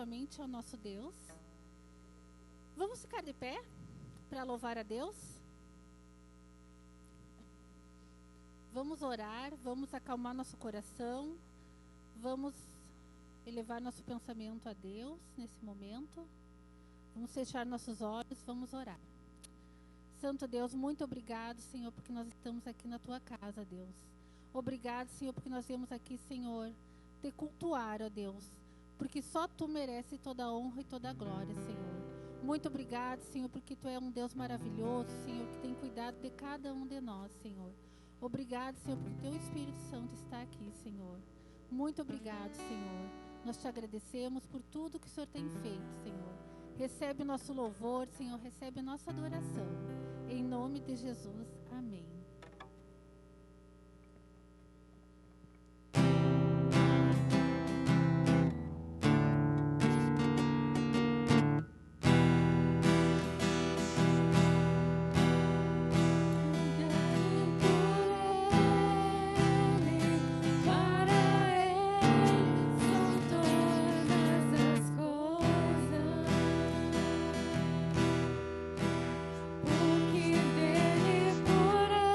somente ao nosso Deus. Vamos ficar de pé para louvar a Deus? Vamos orar, vamos acalmar nosso coração, vamos elevar nosso pensamento a Deus nesse momento. Vamos fechar nossos olhos, vamos orar. Santo Deus, muito obrigado, Senhor, porque nós estamos aqui na Tua casa, Deus. Obrigado, Senhor, porque nós viemos aqui, Senhor, te cultuar, ó Deus, porque só Tu mereces toda a honra e toda a glória, Senhor. Muito obrigado, Senhor, porque Tu é um Deus maravilhoso, Senhor, que tem cuidado de cada um de nós, Senhor. Obrigado, Senhor, porque Teu Espírito Santo está aqui, Senhor. Muito obrigado, Senhor. Nós Te agradecemos por tudo que o Senhor tem feito, Senhor. Recebe o nosso louvor, Senhor, recebe a nossa adoração. Em nome de Jesus, amém. Porque dele por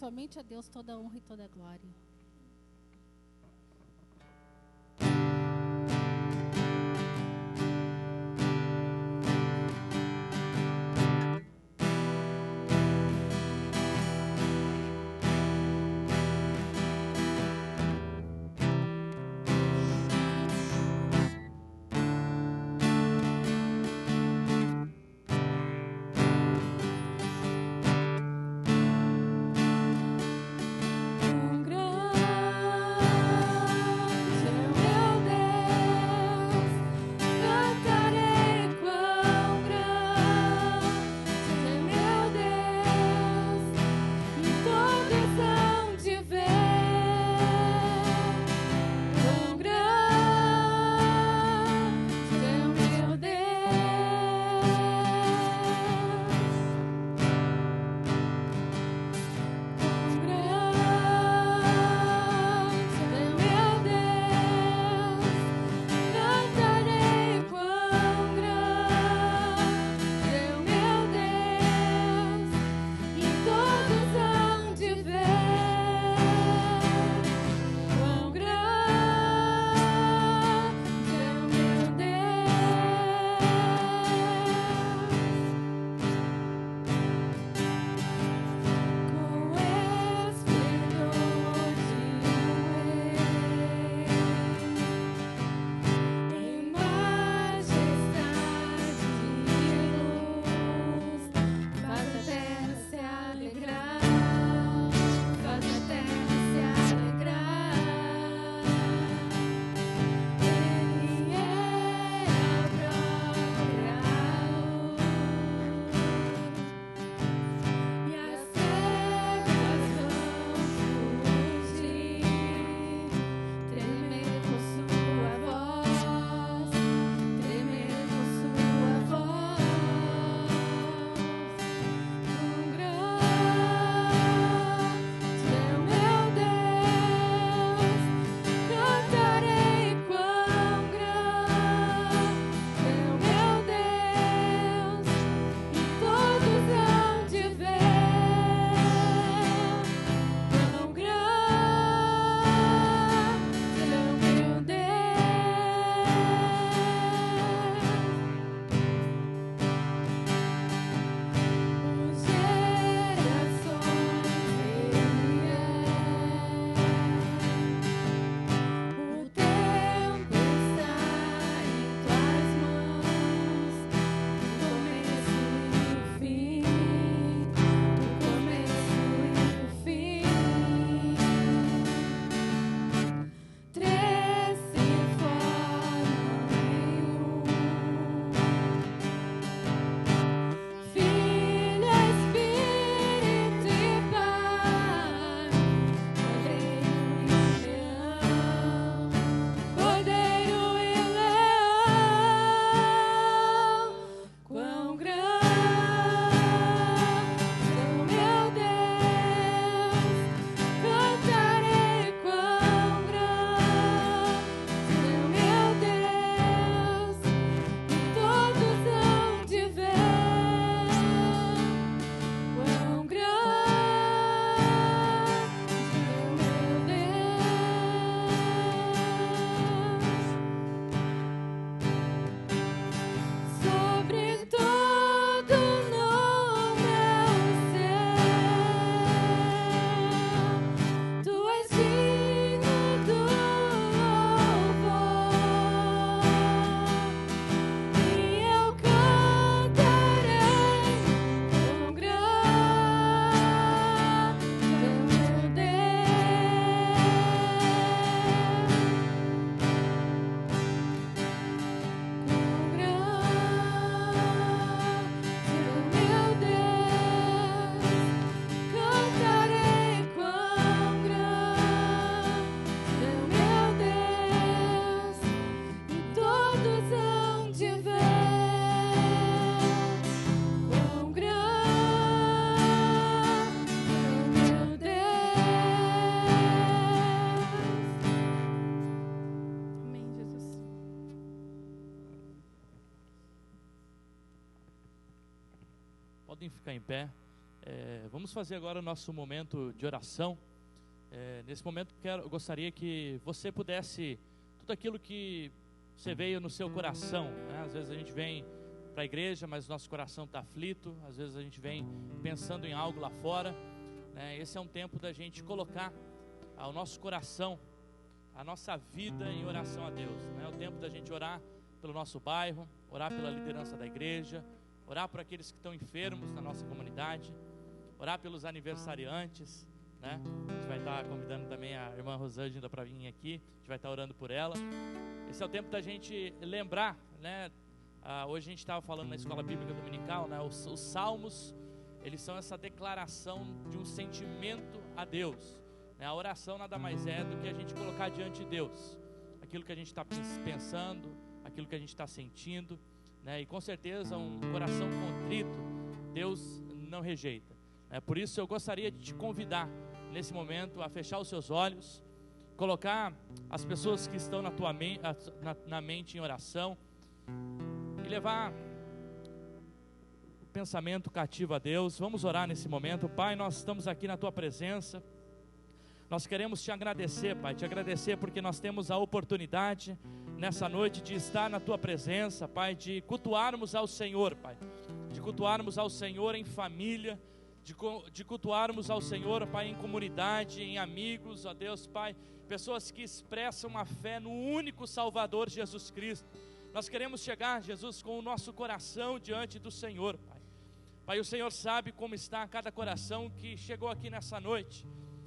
somente a Deus toda a honra e toda a glória. Podem ficar em pé. Vamos fazer agora o nosso momento de oração. Nesse momento eu gostaria que você pudesse, tudo aquilo que você veio no seu coração, né? Às vezes a gente vem para a igreja, mas nosso coração está aflito. Às vezes a gente vem pensando em algo lá fora, né? Esse é um tempo da gente colocar o nosso coração, a nossa vida em oração a Deus, né? É o tempo da gente orar pelo nosso bairro, orar pela liderança da igreja, orar por aqueles que estão enfermos na nossa comunidade, orar pelos aniversariantes, né? A gente vai estar convidando também a irmã Rosângela para vir aqui, a gente vai estar orando por ela. Esse é o tempo da gente lembrar, né? Hoje a gente estava falando na escola bíblica dominical, né? Os salmos, eles são essa declaração de um sentimento a Deus, né? A oração nada mais é do que a gente colocar diante de Deus aquilo que a gente está pensando, aquilo que a gente está sentindo, né? E com certeza um coração contrito Deus não rejeita. Por isso eu gostaria de te convidar nesse momento a fechar os seus olhos, colocar as pessoas que estão na mente em oração e levar o pensamento cativo a Deus. Vamos orar nesse momento. Pai, nós estamos aqui na Tua presença, nós queremos Te agradecer, Pai, Te agradecer porque nós temos a oportunidade nessa noite de estar na Tua presença, Pai, de cultuarmos ao Senhor, Pai, de cultuarmos ao Senhor em família, de cultuarmos ao Senhor, Pai, em comunidade, em amigos, ó Deus, Pai, pessoas que expressam a fé no único Salvador, Jesus Cristo. Nós queremos chegar, Jesus, com o nosso coração diante do Senhor, Pai. Pai, o Senhor sabe como está cada coração que chegou aqui nessa noite.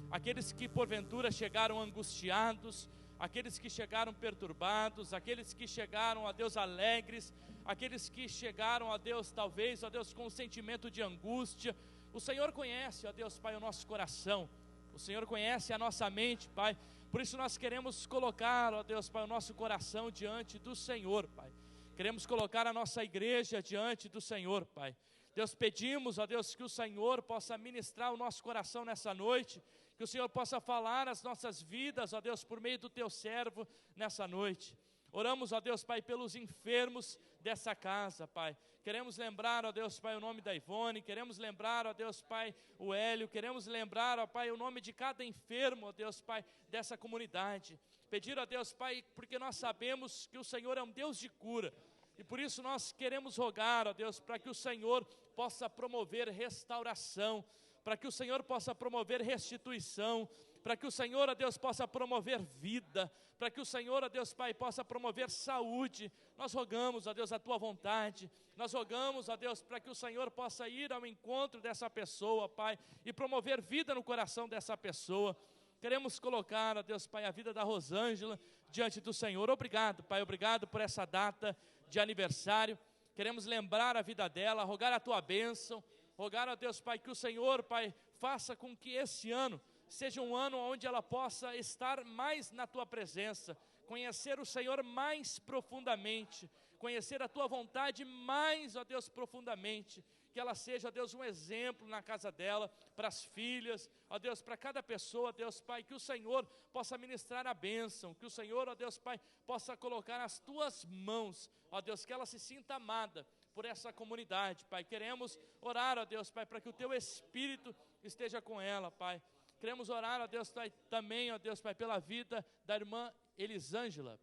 Aqueles que porventura chegaram angustiados, aqueles que chegaram perturbados, aqueles que chegaram, ó Deus, alegres, aqueles que chegaram, ó Deus, talvez, ó Deus, com um sentimento de angústia. O Senhor conhece, ó Deus, Pai, o nosso coração. O Senhor conhece a nossa mente, Pai. Por isso nós queremos colocar, ó Deus, Pai, o nosso coração diante do Senhor, Pai. Queremos colocar a nossa igreja diante do Senhor, Pai. Deus, pedimos, ó Deus, que o Senhor possa ministrar o nosso coração nessa noite, que o Senhor possa falar as nossas vidas, ó Deus, por meio do Teu servo nessa noite. Oramos, ó Deus, Pai, pelos enfermos dessa casa, Pai. Queremos lembrar, ó Deus, Pai, o nome da Ivone, queremos lembrar, ó Deus, Pai, o Hélio, queremos lembrar, ó Pai, o nome de cada enfermo, ó Deus, Pai, dessa comunidade. Pedir, ó Deus, Pai, porque nós sabemos que o Senhor é um Deus de cura, e por isso nós queremos rogar, ó Deus, para que o Senhor possa promover restauração, para que o Senhor possa promover restituição, para que o Senhor, ó Deus, possa promover vida, para que o Senhor, ó Deus, Pai, possa promover saúde. Nós rogamos, ó Deus, a Tua vontade, nós rogamos, ó Deus, para que o Senhor possa ir ao encontro dessa pessoa, Pai, e promover vida no coração dessa pessoa. Queremos colocar, ó Deus, Pai, a vida da Rosângela diante do Senhor. Obrigado, Pai, obrigado por essa data de aniversário. Queremos lembrar a vida dela, rogar a Tua bênção, rogar, ó Deus, Pai, que o Senhor, Pai, faça com que esse ano seja um ano onde ela possa estar mais na Tua presença, conhecer o Senhor mais profundamente, conhecer a Tua vontade mais, ó Deus, profundamente, que ela seja, ó Deus, um exemplo na casa dela, para as filhas, ó Deus, para cada pessoa, ó Deus, Pai, que o Senhor possa ministrar a bênção, que o Senhor, ó Deus, Pai, possa colocar nas Tuas mãos, ó Deus, que ela se sinta amada por essa comunidade, Pai. Queremos orar, ó Deus, Pai, para que o Teu Espírito esteja com ela, Pai. Queremos orar, ó Deus, Pai, também, ó Deus, Pai, pela vida da irmã Elisângela,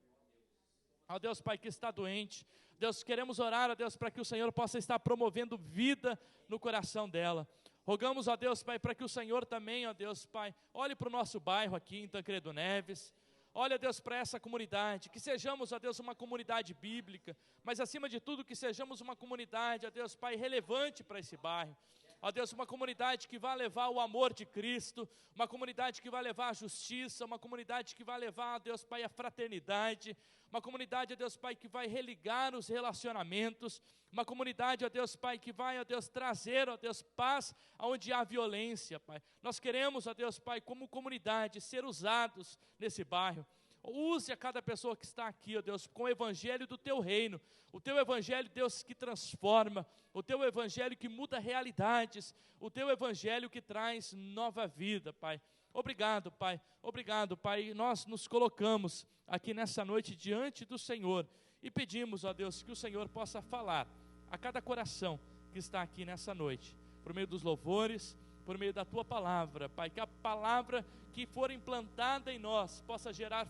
ó Deus, Pai, que está doente. Deus, queremos orar, ó Deus, para que o Senhor possa estar promovendo vida no coração dela. Rogamos, ó Deus, Pai, para que o Senhor também, ó Deus, Pai, olhe para o nosso bairro aqui em Tancredo Neves. Olha, Deus, para essa comunidade, que sejamos, ó Deus, uma comunidade bíblica, mas acima de tudo que sejamos uma comunidade, ó Deus, Pai, relevante para esse bairro. Ó Deus, uma comunidade que vai levar o amor de Cristo, uma comunidade que vai levar a justiça, uma comunidade que vai levar, ó Deus, Pai, a fraternidade, uma comunidade, ó Deus, Pai, que vai religar os relacionamentos, uma comunidade, ó Deus, Pai, que vai, ó Deus, trazer, ó Deus, paz onde há violência, Pai. Nós queremos, ó Deus, Pai, como comunidade, ser usados nesse bairro. Use a cada pessoa que está aqui, ó Deus, com o evangelho do Teu reino, o Teu evangelho, Deus, que transforma, o Teu evangelho que muda realidades, o Teu evangelho que traz nova vida, Pai. Obrigado, Pai, obrigado, Pai. Nós nos colocamos aqui nessa noite diante do Senhor e pedimos, ó Deus, que o Senhor possa falar a cada coração que está aqui nessa noite. por meio dos louvores, por meio da tua palavra, Pai, que a palavra que for implantada em nós possa gerar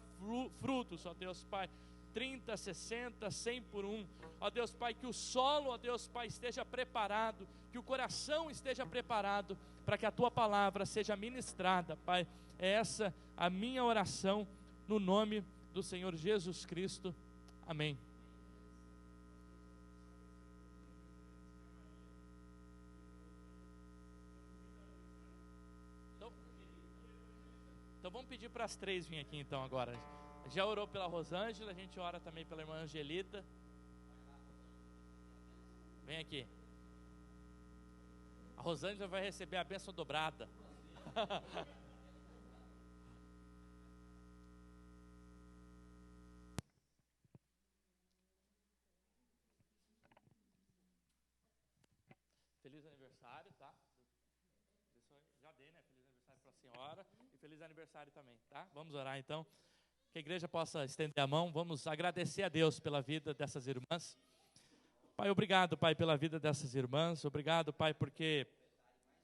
frutos, ó Deus Pai, 30, 60, 100 por um, ó Deus Pai, que o solo, ó Deus Pai, esteja preparado, que o coração esteja preparado, para que a tua palavra seja ministrada, Pai. É essa a minha oração, no nome do Senhor Jesus Cristo, amém. Então vamos pedir para as 3 vir aqui então agora. Já orou pela Rosângela, a gente ora também pela irmã Angelita. Vem aqui. A Rosângela vai receber a bênção dobrada. Feliz aniversário, tá? Já dei, né? Feliz aniversário para a senhora e feliz aniversário também, tá? Vamos orar então. Que a igreja possa estender a mão. Vamos agradecer a Deus pela vida dessas irmãs. Pai, obrigado, Pai, pela vida dessas irmãs. Obrigado, Pai, porque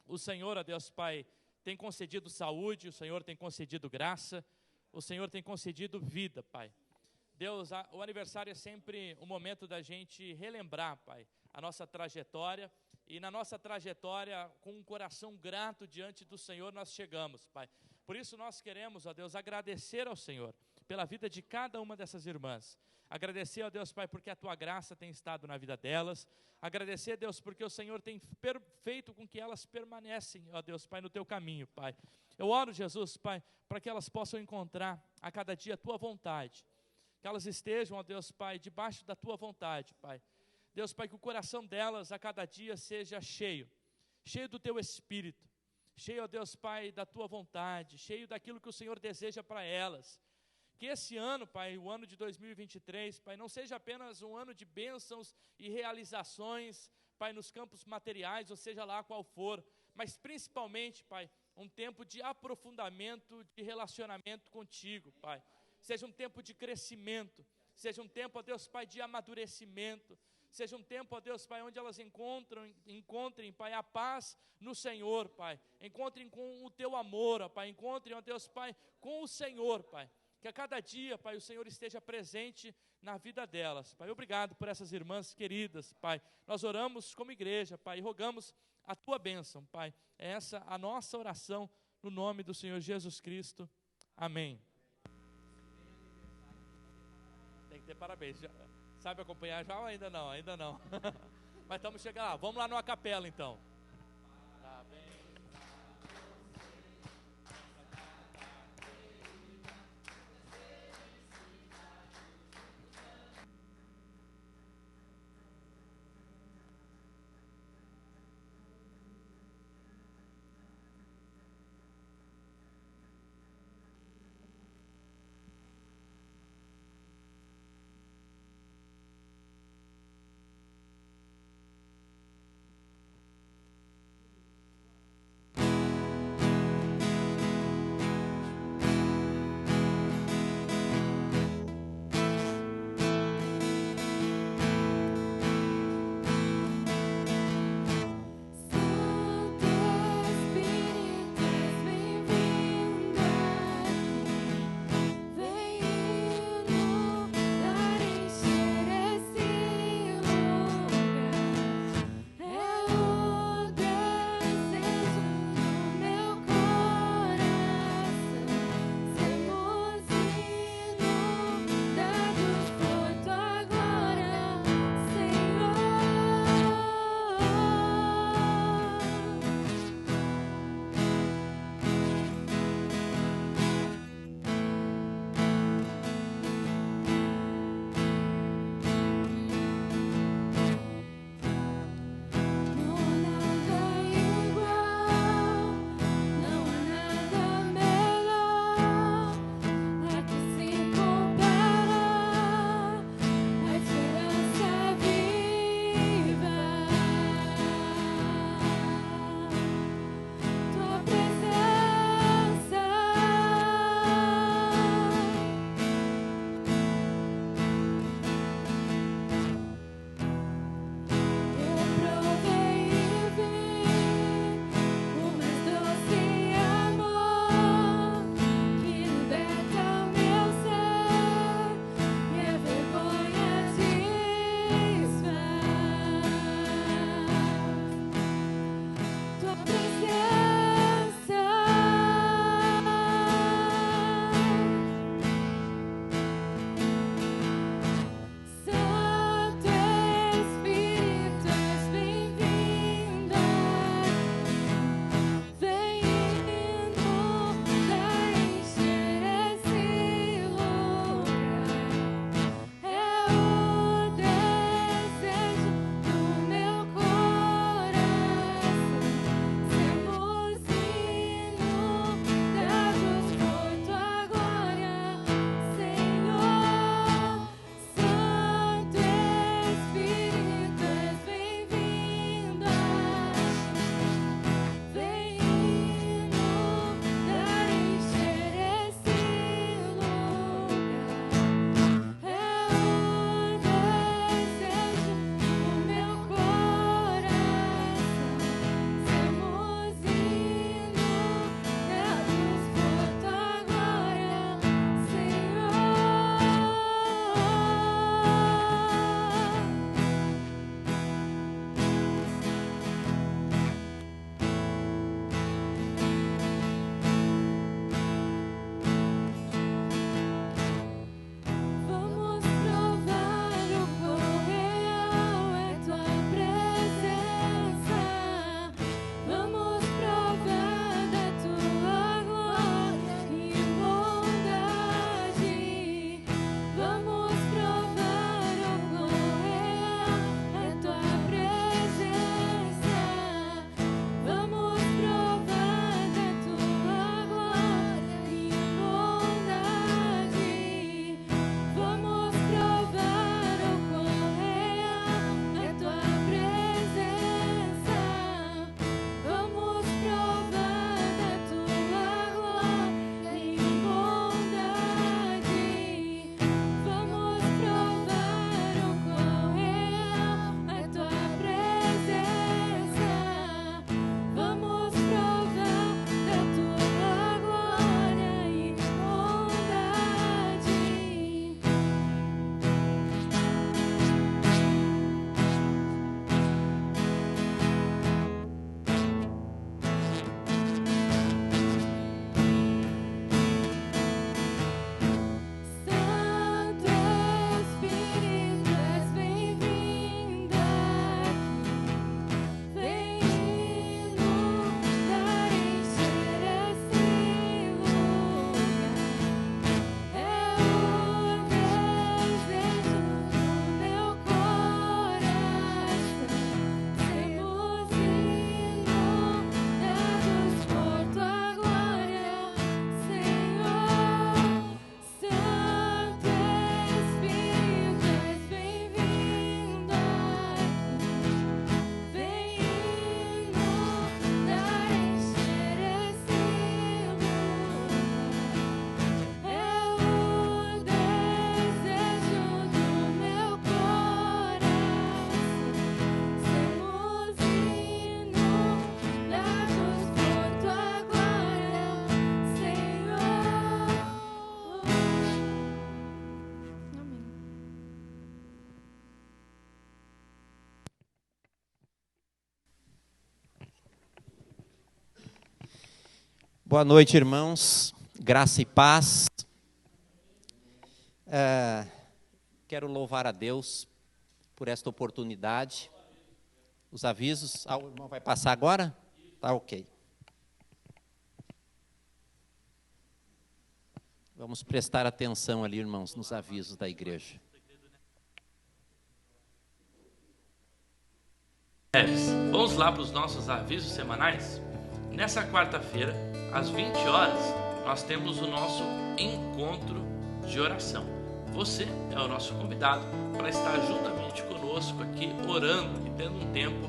o Senhor, ó Deus, Pai, tem concedido saúde, o Senhor tem concedido graça, o Senhor tem concedido vida, Pai. Deus, o aniversário é sempre um momento da gente relembrar, Pai, a nossa trajetória. E na nossa trajetória, com um coração grato diante do Senhor, nós chegamos, Pai. Por isso nós queremos, ó Deus, agradecer ao Senhor pela vida de cada uma dessas irmãs. Agradecer, ó Deus, Pai, porque a Tua graça tem estado na vida delas. Agradecer, Deus, porque o Senhor tem feito com que elas permanecem, ó Deus, Pai, no Teu caminho, Pai. Eu oro, Jesus, Pai, para que elas possam encontrar a cada dia a Tua vontade. Que elas estejam, ó Deus, Pai, debaixo da Tua vontade, Pai. Deus, Pai, que o coração delas a cada dia seja cheio do Teu Espírito, cheio, ó Deus, Pai, da Tua vontade, cheio daquilo que o Senhor deseja para elas. Que esse ano, Pai, o ano de 2023, Pai, não seja apenas um ano de bênçãos e realizações, Pai, nos campos materiais, ou seja lá qual for, mas principalmente, Pai, um tempo de aprofundamento, de relacionamento contigo, Pai. Seja um tempo de crescimento, seja um tempo, ó Deus, Pai, de amadurecimento, seja um tempo, ó Deus, Pai, onde elas encontrem, Pai, a paz no Senhor, Pai. Encontrem com o Teu amor, ó Pai. Encontrem, ó Deus, Pai, com o Senhor, Pai. Que a cada dia, Pai, o Senhor esteja presente na vida delas, Pai. Obrigado por essas irmãs queridas, Pai. Nós oramos como igreja, Pai, e rogamos a Tua bênção, Pai. É essa a nossa oração, no nome do Senhor Jesus Cristo. Amém. Tem que ter parabéns. Sabe acompanhar já ou ainda não? Ainda não. Mas estamos chegando lá. Vamos lá numa capela, então. Boa noite, irmãos. Graça e paz. Quero louvar a Deus por esta oportunidade. Os avisos. O irmão vai passar agora? Tá ok. Vamos prestar atenção ali, irmãos, nos avisos da igreja. Vamos lá para os nossos avisos semanais? Nessa quarta-feira, às 20 horas, nós temos o nosso encontro de oração. Você é o nosso convidado para estar juntamente conosco aqui, orando e tendo um tempo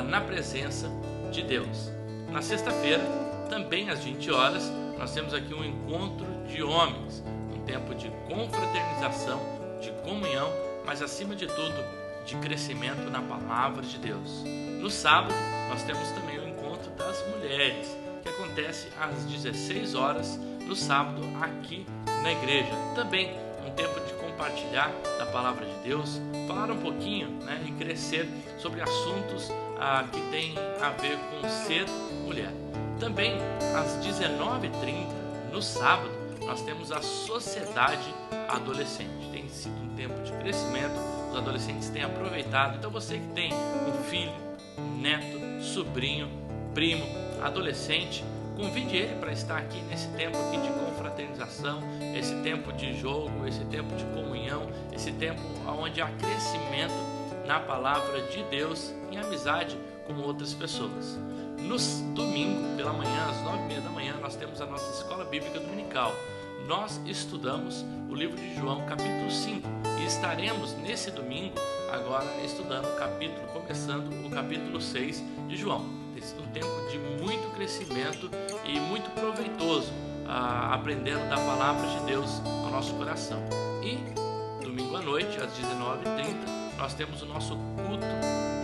na presença de Deus. Na sexta-feira, também às 20 horas, nós temos aqui um encontro de homens, um tempo de confraternização, de comunhão, mas acima de tudo, de crescimento na palavra de Deus. No sábado, nós temos também o encontro das mulheres, que acontece às 16 horas, no sábado, aqui na igreja. Também um tempo de compartilhar da palavra de Deus, falar um pouquinho, e crescer sobre assuntos que têm a ver com ser mulher. Também às 19h30, no sábado, nós temos a Sociedade Adolescente. Tem sido um tempo de crescimento, os adolescentes têm aproveitado. Então você que tem um filho, neto, sobrinho, primo, adolescente, convide ele para estar aqui nesse tempo aqui de confraternização, esse tempo de jogo, esse tempo de comunhão, esse tempo onde há crescimento na palavra de Deus, em amizade com outras pessoas. No domingo, pela manhã, às 9h30 da manhã, nós temos a nossa escola bíblica dominical. Nós estudamos o livro de João, capítulo 5, e estaremos nesse domingo agora estudando começando o capítulo 6 de João. Tem sido um tempo de muito crescimento e muito proveitoso, aprendendo da palavra de Deus ao nosso coração. E domingo à noite, às 19h30, nós temos o nosso culto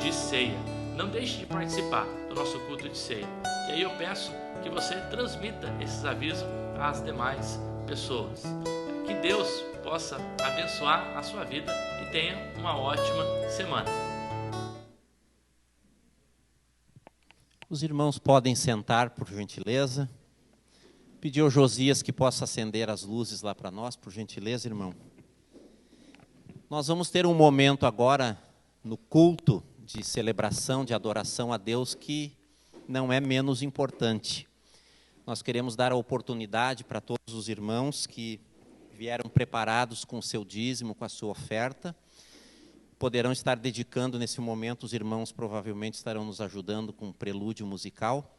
de ceia. Não deixe de participar do nosso culto de ceia. E aí eu peço que você transmita esses avisos às demais pessoas. Que Deus possa abençoar a sua vida e tenha uma ótima semana. Os irmãos podem sentar, por gentileza. Pedir ao Josias que possa acender as luzes lá para nós, por gentileza, irmão. Nós vamos ter um momento agora no culto de celebração, de adoração a Deus, que não é menos importante. Nós queremos dar a oportunidade para todos os irmãos que vieram preparados com o seu dízimo, com a sua oferta. Poderão estar dedicando nesse momento, os irmãos provavelmente estarão nos ajudando com um prelúdio musical.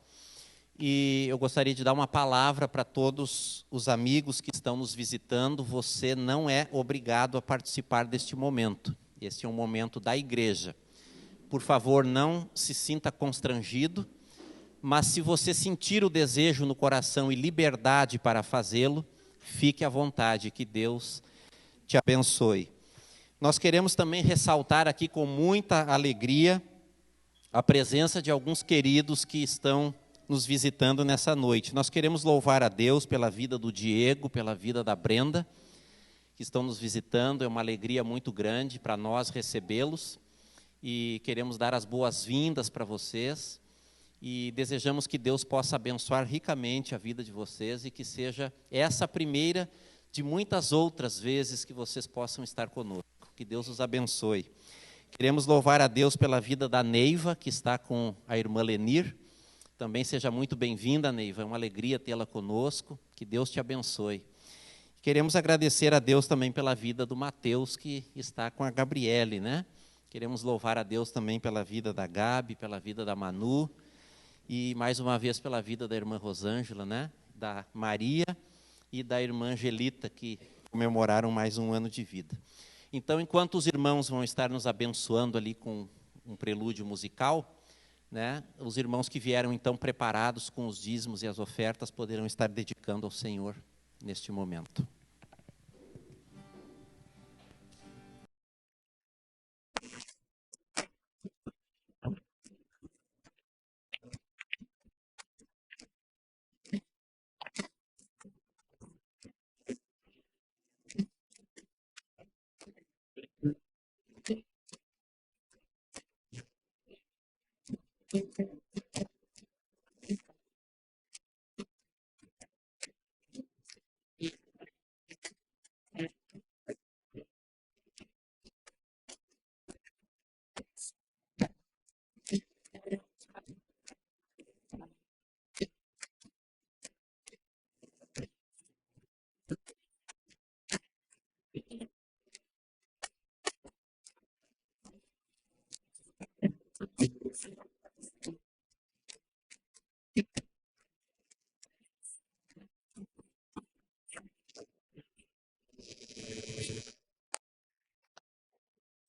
E eu gostaria de dar uma palavra para todos os amigos que estão nos visitando. Você não é obrigado a participar deste momento. Este é um momento da igreja. Por favor, não se sinta constrangido, mas se você sentir o desejo no coração e liberdade para fazê-lo, fique à vontade, que Deus te abençoe. Nós queremos também ressaltar aqui com muita alegria a presença de alguns queridos que estão nos visitando nessa noite. Nós queremos louvar a Deus pela vida do Diego, pela vida da Brenda, que estão nos visitando. É uma alegria muito grande para nós recebê-los. E queremos dar as boas-vindas para vocês e desejamos que Deus possa abençoar ricamente a vida de vocês e que seja essa a primeira de muitas outras vezes que vocês possam estar conosco. Que Deus os abençoe. Queremos louvar a Deus pela vida da Neiva, que está com a irmã Lenir. Também seja muito bem-vinda, Neiva. É uma alegria tê-la conosco. Que Deus te abençoe. Queremos agradecer a Deus também pela vida do Mateus, que está com a Gabriele, né? Queremos louvar a Deus também pela vida da Gabi, pela vida da Manu, e mais uma vez pela vida da irmã Rosângela, né? Da Maria e da irmã Angelita, que comemoraram mais um ano de vida. Então, enquanto os irmãos vão estar nos abençoando ali com um prelúdio musical, né? Os irmãos que vieram então preparados com os dízimos e as ofertas poderão estar dedicando ao Senhor neste momento.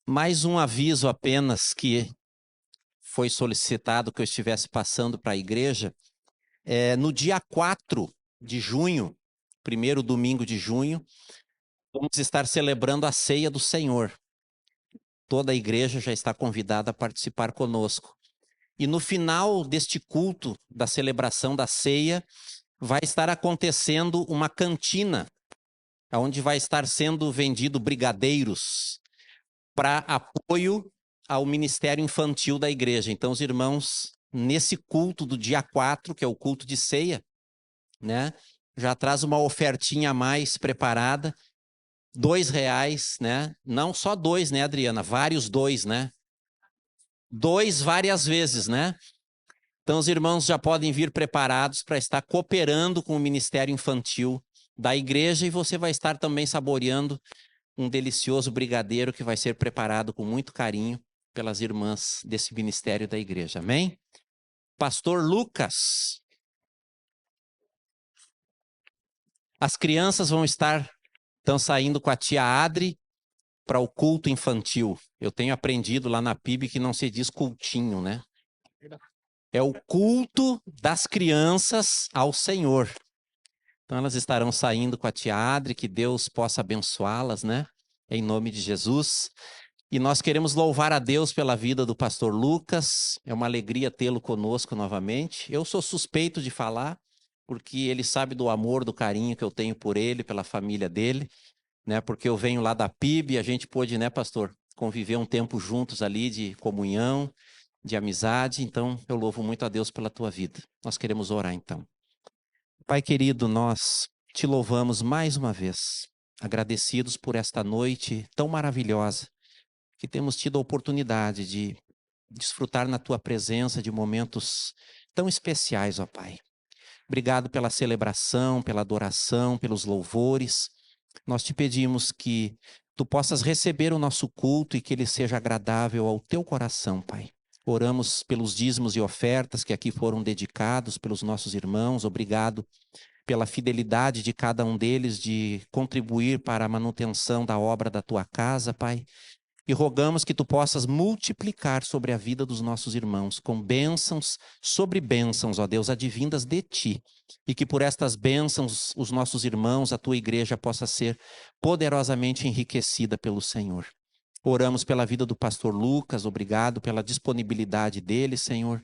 Mais um aviso apenas que foi solicitado que eu estivesse passando para a igreja. No dia 4 de junho, primeiro domingo de junho, vamos estar celebrando a ceia do Senhor. Toda a igreja já está convidada a participar conosco. E no final deste culto, da celebração da ceia, vai estar acontecendo uma cantina, onde vai estar sendo vendido brigadeiros para apoio ao ministério infantil da igreja. Então, os irmãos, nesse culto do dia 4, que é o culto de ceia, né, já traz uma ofertinha a mais preparada, R$2, né? Não só 2, né, Adriana? Vários 2, né? 2 várias vezes, né? Então, os irmãos já podem vir preparados para estar cooperando com o ministério infantil da igreja, e você vai estar também saboreando um delicioso brigadeiro que vai ser preparado com muito carinho pelas irmãs desse ministério da igreja. Amém? Pastor Lucas. As crianças estão saindo com a tia Adri para o culto infantil. Eu tenho aprendido lá na PIB que não se diz cultinho, né? É o culto das crianças ao Senhor. Então elas estarão saindo com a tia Adri, que Deus possa abençoá-las, né? Em nome de Jesus. E nós queremos louvar a Deus pela vida do pastor Lucas. É uma alegria tê-lo conosco novamente. Eu sou suspeito de falar, porque ele sabe do amor, do carinho que eu tenho por ele, pela família dele, né? Porque eu venho lá da PIB, a gente pôde, né, pastor, conviver um tempo juntos ali de comunhão, de amizade. Então, eu louvo muito a Deus pela tua vida. Nós queremos orar, então. Pai querido, nós te louvamos mais uma vez, agradecidos por esta noite tão maravilhosa, que temos tido a oportunidade de desfrutar na tua presença de momentos tão especiais, ó Pai. Obrigado pela celebração, pela adoração, pelos louvores. Nós te pedimos que tu possas receber o nosso culto e que ele seja agradável ao teu coração, Pai. Oramos pelos dízimos e ofertas que aqui foram dedicados pelos nossos irmãos. Obrigado pela fidelidade de cada um deles de contribuir para a manutenção da obra da tua casa, Pai. E rogamos que tu possas multiplicar sobre a vida dos nossos irmãos, com bênçãos sobre bênçãos, ó Deus, advindas de ti. E que por estas bênçãos os nossos irmãos, a tua igreja, possa ser poderosamente enriquecida pelo Senhor. Oramos pela vida do pastor Lucas, obrigado pela disponibilidade dele, Senhor,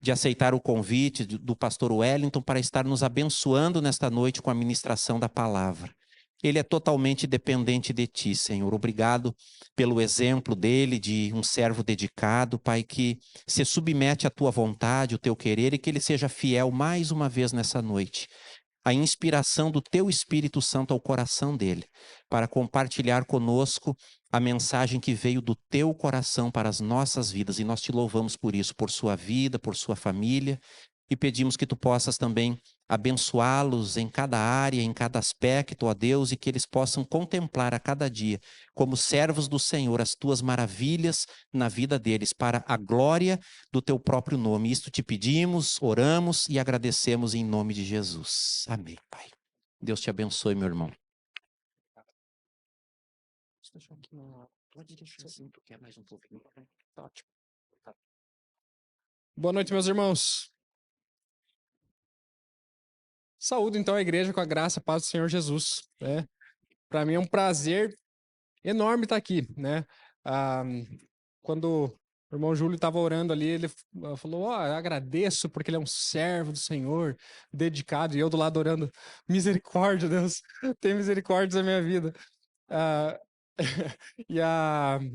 de aceitar o convite do pastor Wellington para estar nos abençoando nesta noite com a ministração da palavra. Ele é totalmente dependente de ti, Senhor. Obrigado pelo exemplo dele, de um servo dedicado, Pai, que se submete à tua vontade, o teu querer, e que ele seja fiel mais uma vez nessa noite. A inspiração do teu Espírito Santo ao coração dele, para compartilhar conosco a mensagem que veio do teu coração para as nossas vidas. E nós te louvamos por isso, por sua vida, por sua família. E pedimos que tu possas também abençoá-los em cada área, em cada aspecto, ó Deus, e que eles possam contemplar a cada dia, como servos do Senhor, as tuas maravilhas na vida deles, para a glória do teu próprio nome. Isto te pedimos, oramos e agradecemos em nome de Jesus. Amém, Pai. Deus te abençoe, meu irmão. Pode deixar assim, tu quer mais um pouquinho? Tá ótimo. Boa noite, meus irmãos. Saúdo, então, a igreja com a graça e a paz do Senhor Jesus, né? Para mim é um prazer enorme estar aqui, né? Quando o irmão Júlio estava orando ali, ele falou, agradeço porque ele é um servo do Senhor, dedicado, e eu do lado orando, misericórdia, Deus, tem misericórdia da minha vida.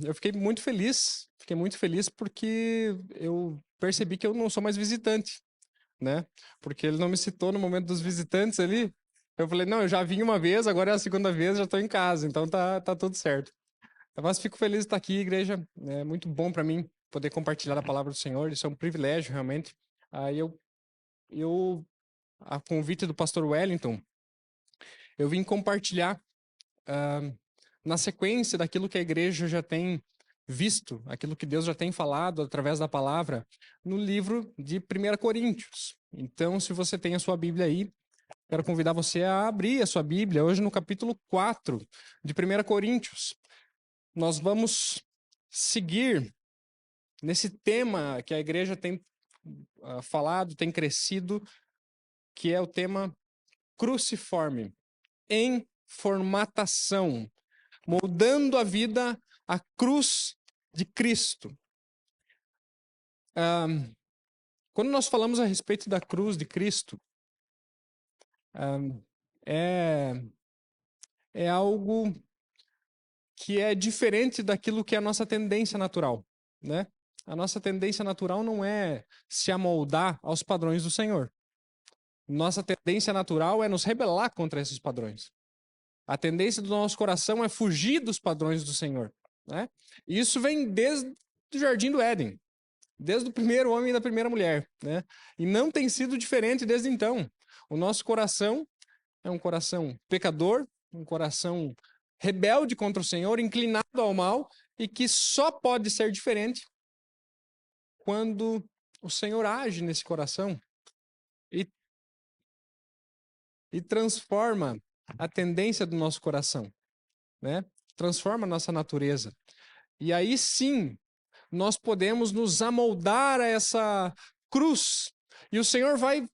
Eu fiquei muito feliz porque eu percebi que eu não sou mais visitante, né? Porque ele não me citou no momento dos visitantes ali. Eu falei, não, eu já vim uma vez, agora é a segunda vez, já estou em casa, então tá tudo certo. Mas fico feliz de estar aqui, igreja. É muito bom para mim poder compartilhar a palavra do Senhor, isso é um privilégio, realmente. A convite do pastor Wellington, eu vim compartilhar na sequência daquilo que a igreja já tem visto, aquilo que Deus já tem falado através da palavra, no livro de 1 Coríntios. Então, se você tem a sua Bíblia aí, quero convidar você a abrir a sua Bíblia, hoje no capítulo 4 de 1 Coríntios. Nós vamos seguir nesse tema que a igreja tem falado, tem crescido, que é o tema cruciforme, em formatação, moldando a vida à cruz de Cristo. Quando nós falamos a respeito da cruz de Cristo, é algo que é diferente daquilo que é a nossa tendência natural, né? A nossa tendência natural não é se amoldar aos padrões do Senhor. Nossa tendência natural é nos rebelar contra esses padrões. A tendência do nosso coração é fugir dos padrões do Senhor, né? E isso vem desde o Jardim do Éden, desde o primeiro homem e da primeira mulher, né? E não tem sido diferente desde então. O nosso coração é um coração pecador, um coração rebelde contra o Senhor, inclinado ao mal, e que só pode ser diferente quando o Senhor age nesse coração e transforma a tendência do nosso coração, né? Transforma a nossa natureza. E aí sim, nós podemos nos amoldar a essa cruz. E o Senhor vai,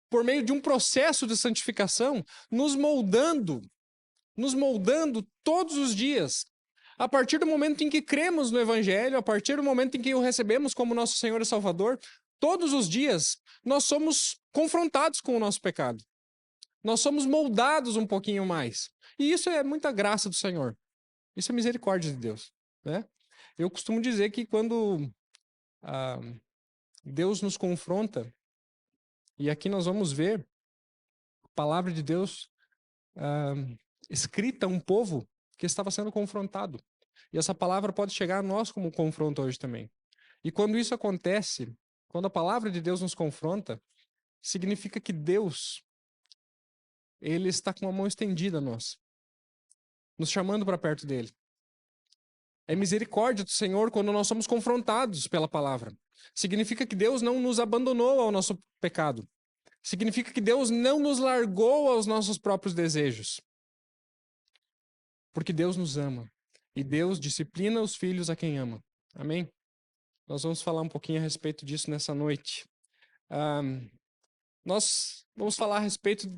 por meio de um processo de santificação, nos moldando todos os dias. A partir do momento em que cremos no Evangelho, a partir do momento em que o recebemos como nosso Senhor e Salvador, todos os dias nós somos confrontados com o nosso pecado. Nós somos moldados um pouquinho mais. E isso é muita graça do Senhor. Isso é misericórdia de Deus, né? Eu costumo dizer que quando Deus nos confronta, e aqui nós vamos ver a palavra de Deus escrita a um povo que estava sendo confrontado. E essa palavra pode chegar a nós como confronto hoje também. E quando isso acontece, quando a palavra de Deus nos confronta, significa que Deus, Ele está com a mão estendida a nós, nos chamando para perto dele. É misericórdia do Senhor quando nós somos confrontados pela palavra. Significa que Deus não nos abandonou ao nosso pecado. Significa que Deus não nos largou aos nossos próprios desejos. Porque Deus nos ama. E Deus disciplina os filhos a quem ama. Amém? Nós vamos falar um pouquinho a respeito disso nessa noite. Nós vamos falar a respeito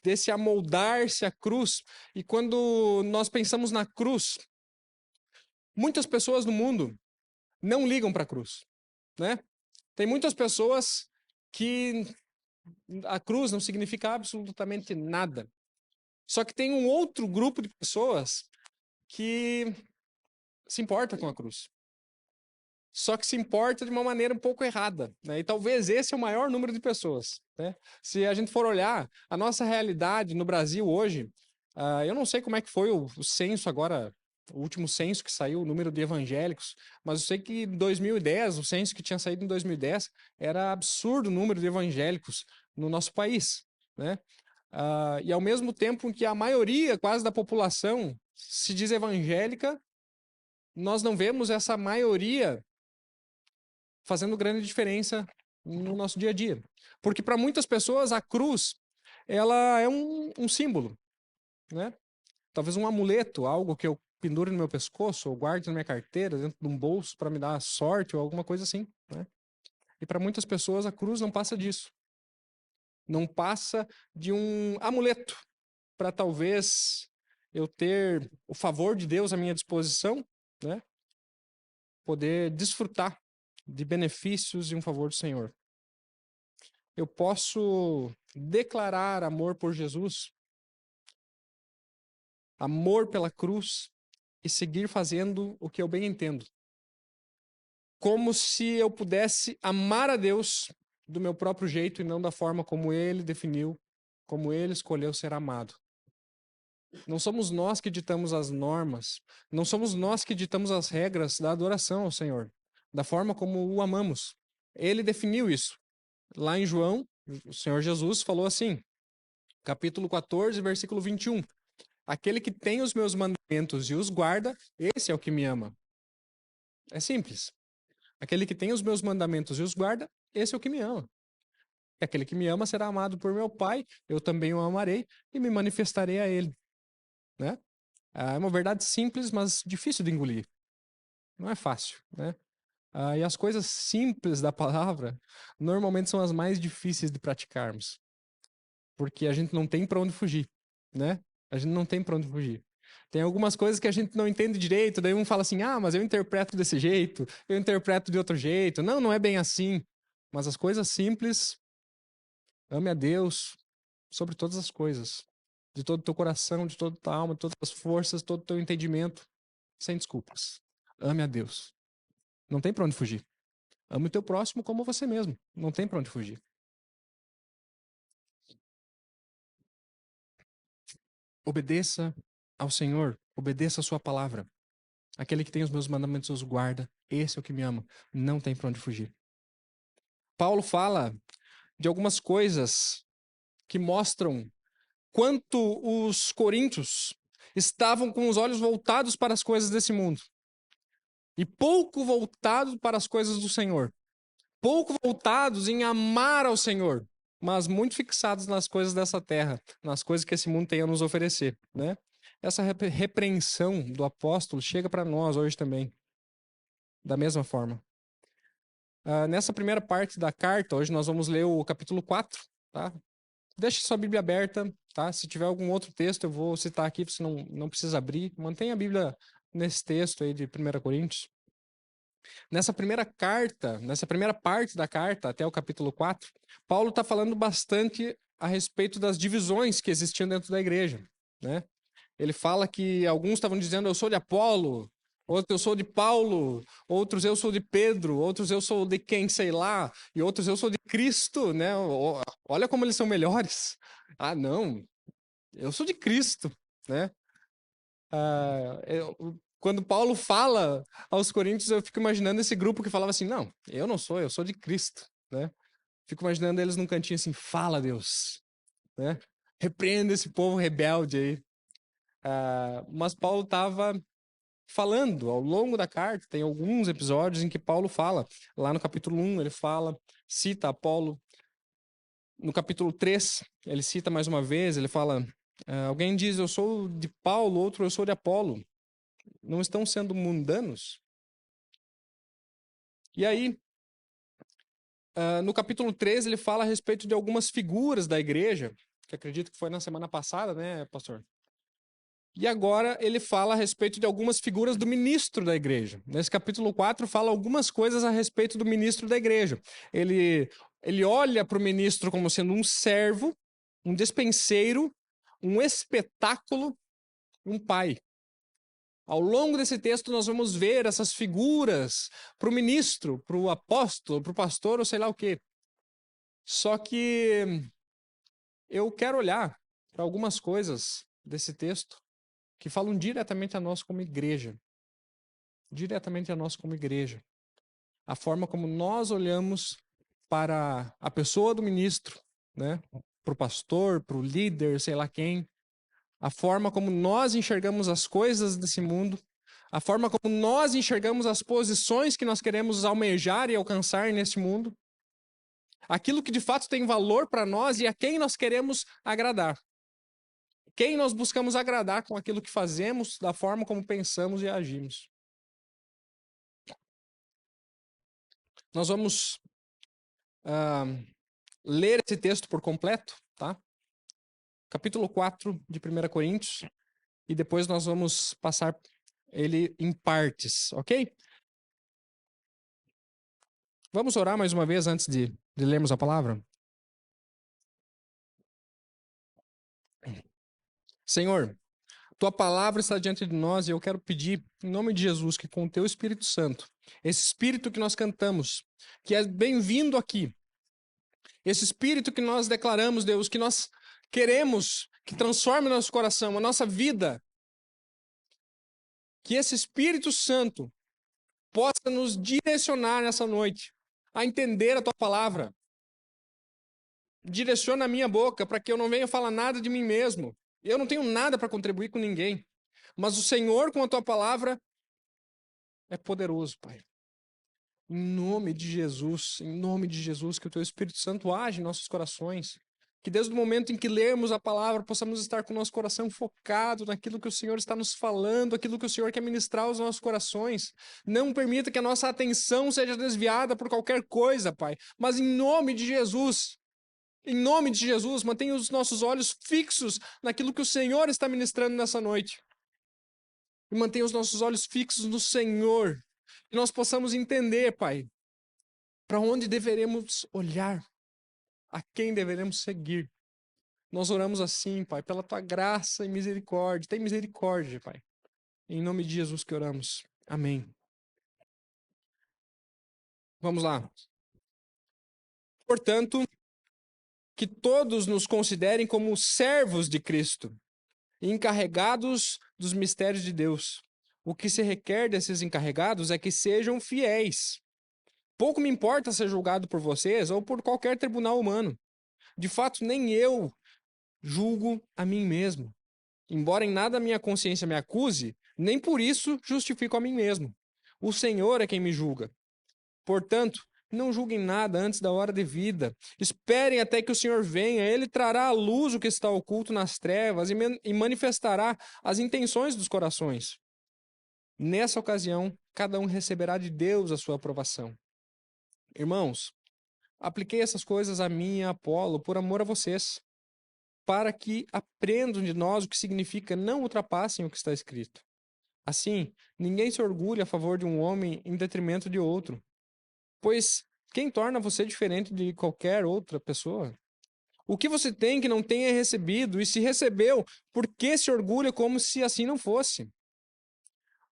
desse amoldar-se à cruz. E quando nós pensamos na cruz, muitas pessoas no mundo não ligam para a cruz, né? Tem muitas pessoas que a cruz não significa absolutamente nada. Só que tem um outro grupo de pessoas que se importa com a cruz. Só que se importa de uma maneira um pouco errada, né? E talvez esse é o maior número de pessoas, né? Se a gente for olhar a nossa realidade no Brasil hoje, eu não sei como é que foi o censo agora, o último censo que saiu, o número de evangélicos, mas eu sei que em 2010, o censo que tinha saído em 2010, era absurdo o número de evangélicos no nosso país, né? E ao mesmo tempo que a maioria quase da população se diz evangélica, nós não vemos essa maioria fazendo grande diferença no nosso dia a dia. Porque para muitas pessoas a cruz, ela é um símbolo, né? Talvez um amuleto, algo que eu pendure no meu pescoço ou guarde na minha carteira, dentro de um bolso para me dar sorte ou alguma coisa assim, né? E para muitas pessoas a cruz não passa disso. Não passa de um amuleto para talvez eu ter o favor de Deus à minha disposição, né? Poder desfrutar de benefícios e um favor do Senhor. Eu posso declarar amor por Jesus, amor pela cruz e seguir fazendo o que eu bem entendo. Como se eu pudesse amar a Deus do meu próprio jeito e não da forma como Ele definiu, como Ele escolheu ser amado. Não somos nós que ditamos as normas, não somos nós que ditamos as regras da adoração ao Senhor, da forma como o amamos. Ele definiu isso. Lá em João, o Senhor Jesus falou assim: capítulo 14, versículo 21. Aquele que tem os meus mandamentos e os guarda, esse é o que me ama. É simples. Aquele que tem os meus mandamentos e os guarda, esse é o que me ama. E aquele que me ama será amado por meu Pai, eu também o amarei e me manifestarei a ele. Né? É uma verdade simples, mas difícil de engolir. Não é fácil, né? E as coisas simples da palavra normalmente são as mais difíceis de praticarmos. Porque a gente não tem para onde fugir, né? A gente não tem para onde fugir. Tem algumas coisas que a gente não entende direito, daí um fala assim: "Ah, mas eu interpreto desse jeito, eu interpreto de outro jeito". Não, não é bem assim. Mas as coisas simples, ame a Deus sobre todas as coisas, de todo o teu coração, de toda a tua alma, de todas as forças, todo o teu entendimento, sem desculpas. Ame a Deus. Não tem para onde fugir. Ame o teu próximo como você mesmo. Não tem para onde fugir. Obedeça ao Senhor, obedeça a sua palavra. Aquele que tem os meus mandamentos os guarda, esse é o que me ama. Não tem para onde fugir. Paulo fala de algumas coisas que mostram quanto os coríntios estavam com os olhos voltados para as coisas desse mundo e pouco voltados para as coisas do Senhor. Pouco voltados em amar ao Senhor, mas muito fixados nas coisas dessa terra, nas coisas que esse mundo tem a nos oferecer, né? Essa repreensão do apóstolo chega para nós hoje também, da mesma forma. Nessa primeira parte da carta, hoje nós vamos ler o capítulo 4, tá? Deixe sua Bíblia aberta, tá? Se tiver algum outro texto, eu vou citar aqui, você não precisa abrir. Mantenha a Bíblia nesse texto aí de 1 Coríntios. Nessa primeira parte da carta, até o capítulo 4, Paulo está falando bastante a respeito das divisões que existiam dentro da igreja, né? Ele fala que alguns estavam dizendo: eu sou de Apolo, outros eu sou de Paulo, outros eu sou de Pedro, outros eu sou de quem sei lá, e outros eu sou de Cristo, né? Olha como eles são melhores. Ah, não, eu sou de Cristo, né? Quando Paulo fala aos coríntios, eu fico imaginando esse grupo que falava assim: não, eu não sou, eu sou de Cristo, né? Fico imaginando eles num cantinho assim: fala, Deus, né? Repreenda esse povo rebelde aí. Mas Paulo estava falando ao longo da carta, tem alguns episódios em que Paulo fala. Lá no capítulo 1, ele fala, cita Apolo. No capítulo 3, ele cita mais uma vez, ele fala: alguém diz, eu sou de Paulo, outro, eu sou de Apolo. Não estão sendo mundanos? E aí, no capítulo 3, ele fala a respeito de algumas figuras da igreja, que acredito que foi na semana passada, né, pastor? E agora ele fala a respeito de algumas figuras do ministro da igreja. Nesse capítulo 4 fala algumas coisas a respeito do ministro da igreja. Ele olha para o ministro como sendo um servo, um despenseiro, um espetáculo, um pai. Ao longo desse texto nós vamos ver essas figuras para o ministro, para o apóstolo, para o pastor ou sei lá o quê. Só que eu quero olhar para algumas coisas desse texto que falam diretamente a nós como igreja. Diretamente a nós como igreja. A forma como nós olhamos para a pessoa do ministro, né? Para o pastor, para o líder, sei lá quem. A forma como nós enxergamos as coisas desse mundo. A forma como nós enxergamos as posições que nós queremos almejar e alcançar nesse mundo. Aquilo que de fato tem valor para nós e a quem nós queremos agradar. Quem nós buscamos agradar com aquilo que fazemos, da forma como pensamos e agimos. Nós vamos ler esse texto por completo, tá? Capítulo 4 de 1 Coríntios, e depois nós vamos passar ele em partes, ok? Vamos orar mais uma vez antes de lermos a palavra? Senhor, tua palavra está diante de nós e eu quero pedir, em nome de Jesus, que com o teu Espírito Santo, esse Espírito que nós cantamos, que é bem-vindo aqui, esse Espírito que nós declaramos, Deus, que nós queremos que transforme nosso coração, a nossa vida, que esse Espírito Santo possa nos direcionar nessa noite a entender a tua palavra, direciona a minha boca para que eu não venha falar nada de mim mesmo. Eu não tenho nada para contribuir com ninguém. Mas o Senhor, com a tua palavra, é poderoso, Pai. Em nome de Jesus, que o teu Espírito Santo age em nossos corações. Que desde o momento em que lermos a palavra, possamos estar com o nosso coração focado naquilo que o Senhor está nos falando, aquilo que o Senhor quer ministrar aos nossos corações. Não permita que a nossa atenção seja desviada por qualquer coisa, Pai. Mas em nome de Jesus, mantenha os nossos olhos fixos naquilo que o Senhor está ministrando nessa noite. E mantenha os nossos olhos fixos no Senhor. Que nós possamos entender, Pai, para onde deveremos olhar, a quem deveremos seguir. Nós oramos assim, Pai, pela tua graça e misericórdia. Tem misericórdia, Pai. Em nome de Jesus que oramos. Amém. Vamos lá. Portanto, que todos nos considerem como servos de Cristo, encarregados dos mistérios de Deus. O que se requer desses encarregados é que sejam fiéis. Pouco me importa ser julgado por vocês ou por qualquer tribunal humano. De fato, nem eu julgo a mim mesmo. Embora em nada a minha consciência me acuse, nem por isso justifico a mim mesmo. O Senhor é quem me julga. Portanto, não julguem nada antes da hora devida. Esperem até que o Senhor venha. Ele trará à luz o que está oculto nas trevas e manifestará as intenções dos corações. Nessa ocasião, cada um receberá de Deus a sua aprovação. Irmãos, apliquei essas coisas a mim e a Apolo por amor a vocês, para que aprendam de nós o que significa não ultrapassem o que está escrito. Assim, ninguém se orgulhe a favor de um homem em detrimento de outro. Pois quem torna você diferente de qualquer outra pessoa? O que você tem que não tenha recebido, e se recebeu, por que se orgulha como se assim não fosse?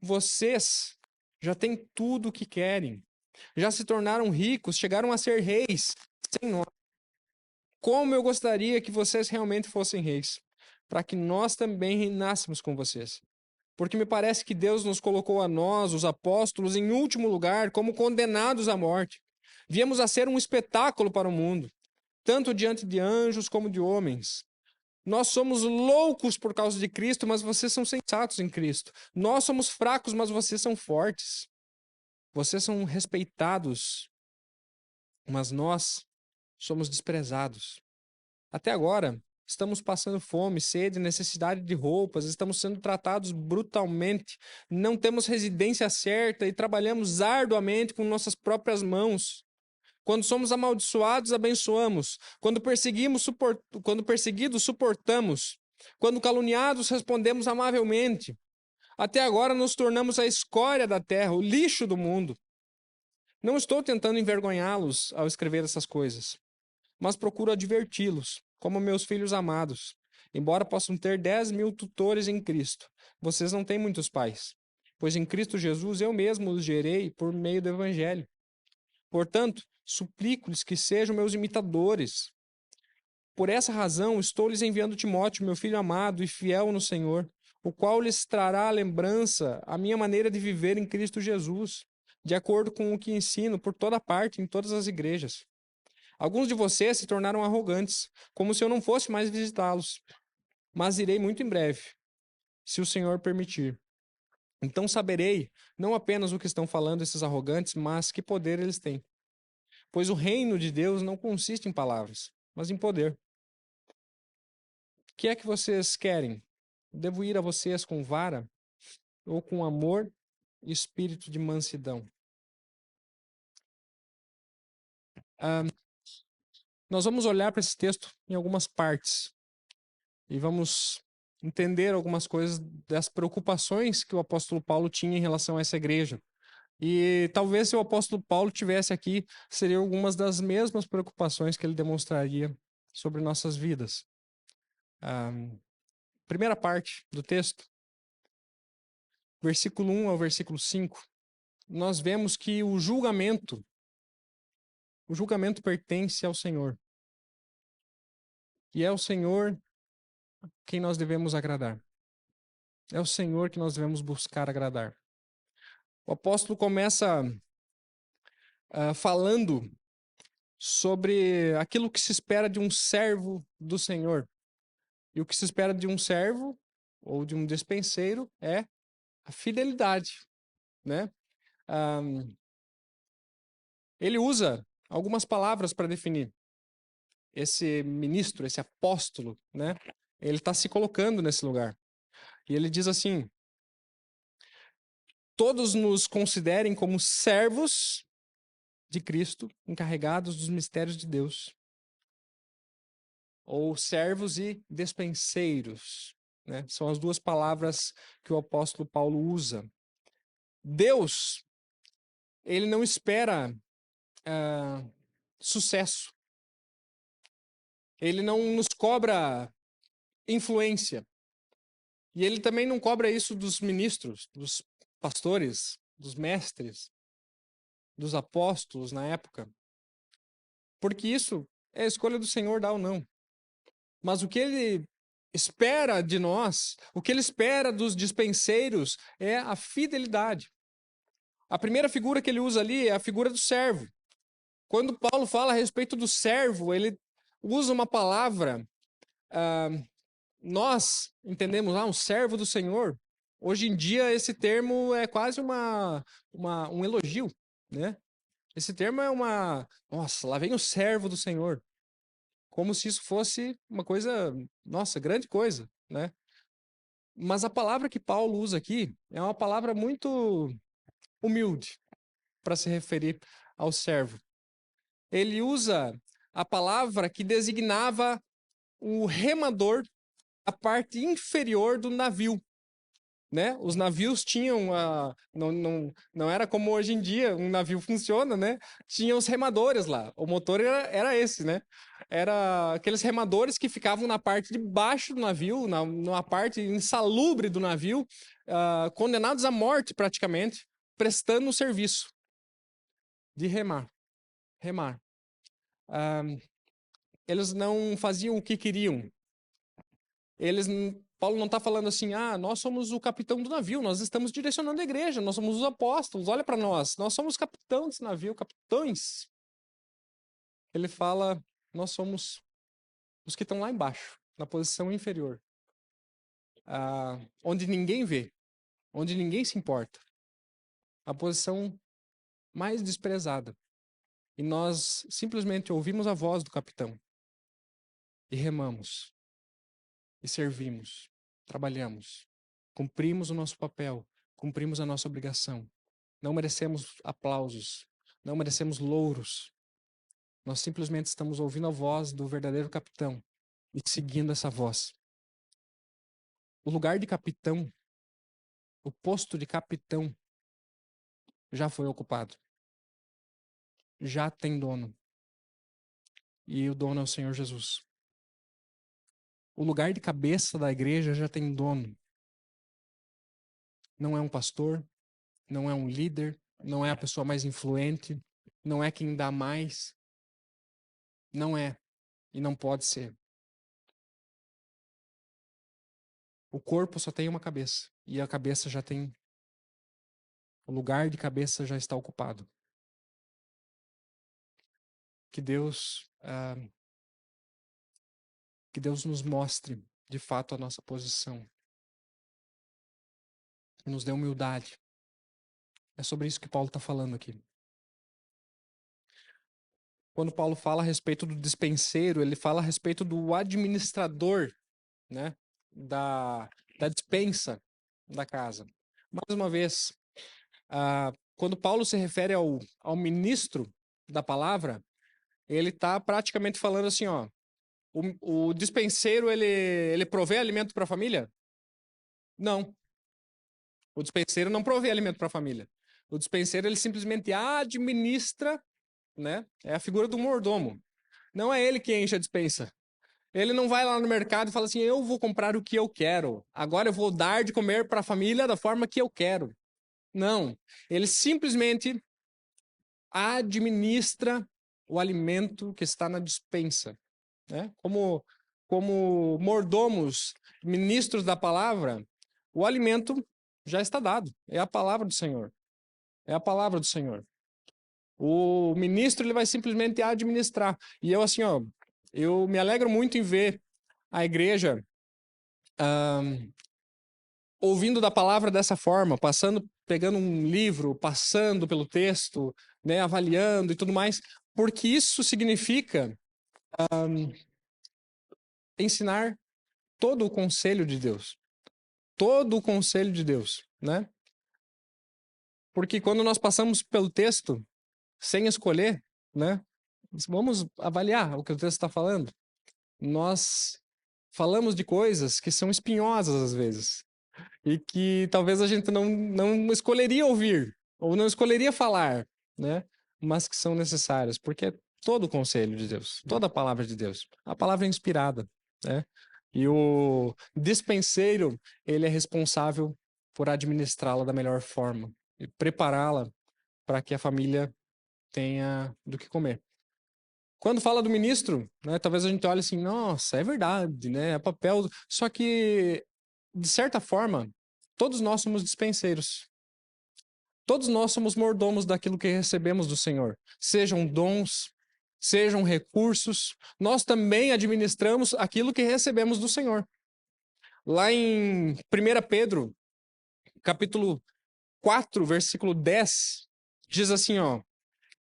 Vocês já têm tudo o que querem. Já se tornaram ricos, chegaram a ser reis sem nós. Como eu gostaria que vocês realmente fossem reis, para que nós também reinássemos com vocês. Porque me parece que Deus nos colocou a nós, os apóstolos, em último lugar, como condenados à morte. Viemos a ser um espetáculo para o mundo, tanto diante de anjos como de homens. Nós somos loucos por causa de Cristo, mas vocês são sensatos em Cristo. Nós somos fracos, mas vocês são fortes. Vocês são respeitados, mas nós somos desprezados. Até agora, estamos passando fome, sede, necessidade de roupas, estamos sendo tratados brutalmente, não temos residência certa e trabalhamos arduamente com nossas próprias mãos. Quando somos amaldiçoados, abençoamos. Quando perseguidos, suportamos. Quando caluniados, respondemos amavelmente. Até agora nos tornamos a escória da terra, o lixo do mundo. Não estou tentando envergonhá-los ao escrever essas coisas, mas procuro adverti-los, como meus filhos amados. Embora possam ter 10.000 tutores em Cristo, vocês não têm muitos pais, pois em Cristo Jesus eu mesmo os gerei por meio do Evangelho. Portanto, suplico-lhes que sejam meus imitadores. Por essa razão, estou lhes enviando Timóteo, meu filho amado e fiel no Senhor, o qual lhes trará à lembrança a minha maneira de viver em Cristo Jesus, de acordo com o que ensino por toda parte, em todas as igrejas. Alguns de vocês se tornaram arrogantes, como se eu não fosse mais visitá-los. Mas irei muito em breve, se o Senhor permitir. Então saberei não apenas o que estão falando esses arrogantes, mas que poder eles têm. Pois o reino de Deus não consiste em palavras, mas em poder. O que é que vocês querem? Devo ir a vocês com vara ou com amor e espírito de mansidão? Nós vamos olhar para esse texto em algumas partes e vamos entender algumas coisas das preocupações que o apóstolo Paulo tinha em relação a essa igreja. E talvez se o apóstolo Paulo tivesse aqui, seriam algumas das mesmas preocupações que ele demonstraria sobre nossas vidas. Primeira parte do texto, versículo 1 ao versículo 5, nós vemos que o julgamento pertence ao Senhor. E é o Senhor quem nós devemos agradar. É o Senhor que nós devemos buscar agradar. O apóstolo começa falando sobre aquilo que se espera de um servo do Senhor. E o que se espera de um servo ou de um despenseiro é a fidelidade, né? Ele usa algumas palavras para definir esse ministro, esse apóstolo, né? Ele está se colocando nesse lugar. E ele diz assim: todos nos considerem como servos de Cristo, encarregados dos mistérios de Deus. Ou servos e despenseiros, né? São as duas palavras que o apóstolo Paulo usa. Deus, ele não espera sucesso. Ele não nos cobra influência. E ele também não cobra isso dos ministros, dos pastores, dos mestres, dos apóstolos na época. Porque isso é a escolha do Senhor dar ou não. Mas o que ele espera de nós, o que ele espera dos dispenseiros é a fidelidade. A primeira figura que ele usa ali é a figura do servo. Quando Paulo fala a respeito do servo, ele usa uma palavra, nós entendemos um servo do Senhor. Hoje em dia esse termo é quase um elogio, né? Esse termo é nossa, lá vem o servo do Senhor. Como se isso fosse uma coisa, nossa, grande coisa, né? Mas a palavra que Paulo usa aqui é uma palavra muito humilde para se referir ao servo. Ele usa a palavra que designava o remador, a parte inferior do navio, né? Os navios tinham não era como hoje em dia um navio funciona, né? Tinha os remadores lá. O motor era esse, né? Era aqueles remadores que ficavam na parte de baixo do navio, na parte insalubre do navio, condenados à morte praticamente, prestando o serviço de remar. Eles não faziam o que queriam. Paulo não está falando assim, nós somos o capitão do navio, nós estamos direcionando a igreja, nós somos os apóstolos, olha para nós somos capitão desse navio, capitães. Ele fala, nós somos os que estão lá embaixo, na posição inferior, onde ninguém vê, onde ninguém se importa, a posição mais desprezada. E nós simplesmente ouvimos a voz do capitão e remamos, e servimos, trabalhamos, cumprimos o nosso papel, cumprimos a nossa obrigação. Não merecemos aplausos, não merecemos louros. Nós simplesmente estamos ouvindo a voz do verdadeiro capitão e seguindo essa voz. O lugar de capitão, o posto de capitão, já foi ocupado. Já tem dono. E o dono é o Senhor Jesus. O lugar de cabeça da igreja já tem dono. Não é um pastor, não é um líder, não é a pessoa mais influente, não é quem dá mais. Não é. E não pode ser. O corpo só tem uma cabeça. E a cabeça já tem... O lugar de cabeça já está ocupado. Que Deus nos mostre, de fato, a nossa posição. E nos dê humildade. É sobre isso que Paulo está falando aqui. Quando Paulo fala a respeito do dispenseiro, ele fala a respeito do administrador, né, da despensa da casa. Mais uma vez, quando Paulo se refere ao ministro da palavra, ele está praticamente falando assim, o dispenseiro, ele provê alimento para a família? Não. O dispenseiro não provê alimento para a família. O dispenseiro, ele simplesmente administra, né? É a figura do mordomo. Não é ele que enche a despensa. Ele não vai lá no mercado e fala assim, eu vou comprar o que eu quero. Agora eu vou dar de comer para a família da forma que eu quero. Não. Ele simplesmente administra o alimento que está na despensa, né? Como mordomos, ministros da palavra, o alimento já está dado. É a palavra do Senhor. É a palavra do Senhor. O ministro ele vai simplesmente administrar. E eu assim, ó, eu me alegro muito em ver a igreja ouvindo da palavra dessa forma, pegando um livro, passando pelo texto, né, avaliando e tudo mais, porque isso significa ensinar todo o conselho de Deus. Todo o conselho de Deus, né? Porque quando nós passamos pelo texto sem escolher, né? Vamos avaliar o que o texto está falando. Nós falamos de coisas que são espinhosas às vezes e que talvez a gente não escolheria ouvir ou não escolheria falar, né? Mas que são necessárias, porque é todo o conselho de Deus, toda a palavra de Deus, a palavra é inspirada, né? E o dispenseiro, ele é responsável por administrá-la da melhor forma e prepará-la para que a família tenha do que comer. Quando fala do ministro, né, talvez a gente olhe assim, nossa, é verdade, né, é papel. Só que, de certa forma, todos nós somos dispenseiros. Todos nós somos mordomos daquilo que recebemos do Senhor. Sejam dons, sejam recursos, nós também administramos aquilo que recebemos do Senhor. Lá em 1 Pedro, capítulo 4, versículo 10, diz assim, ó: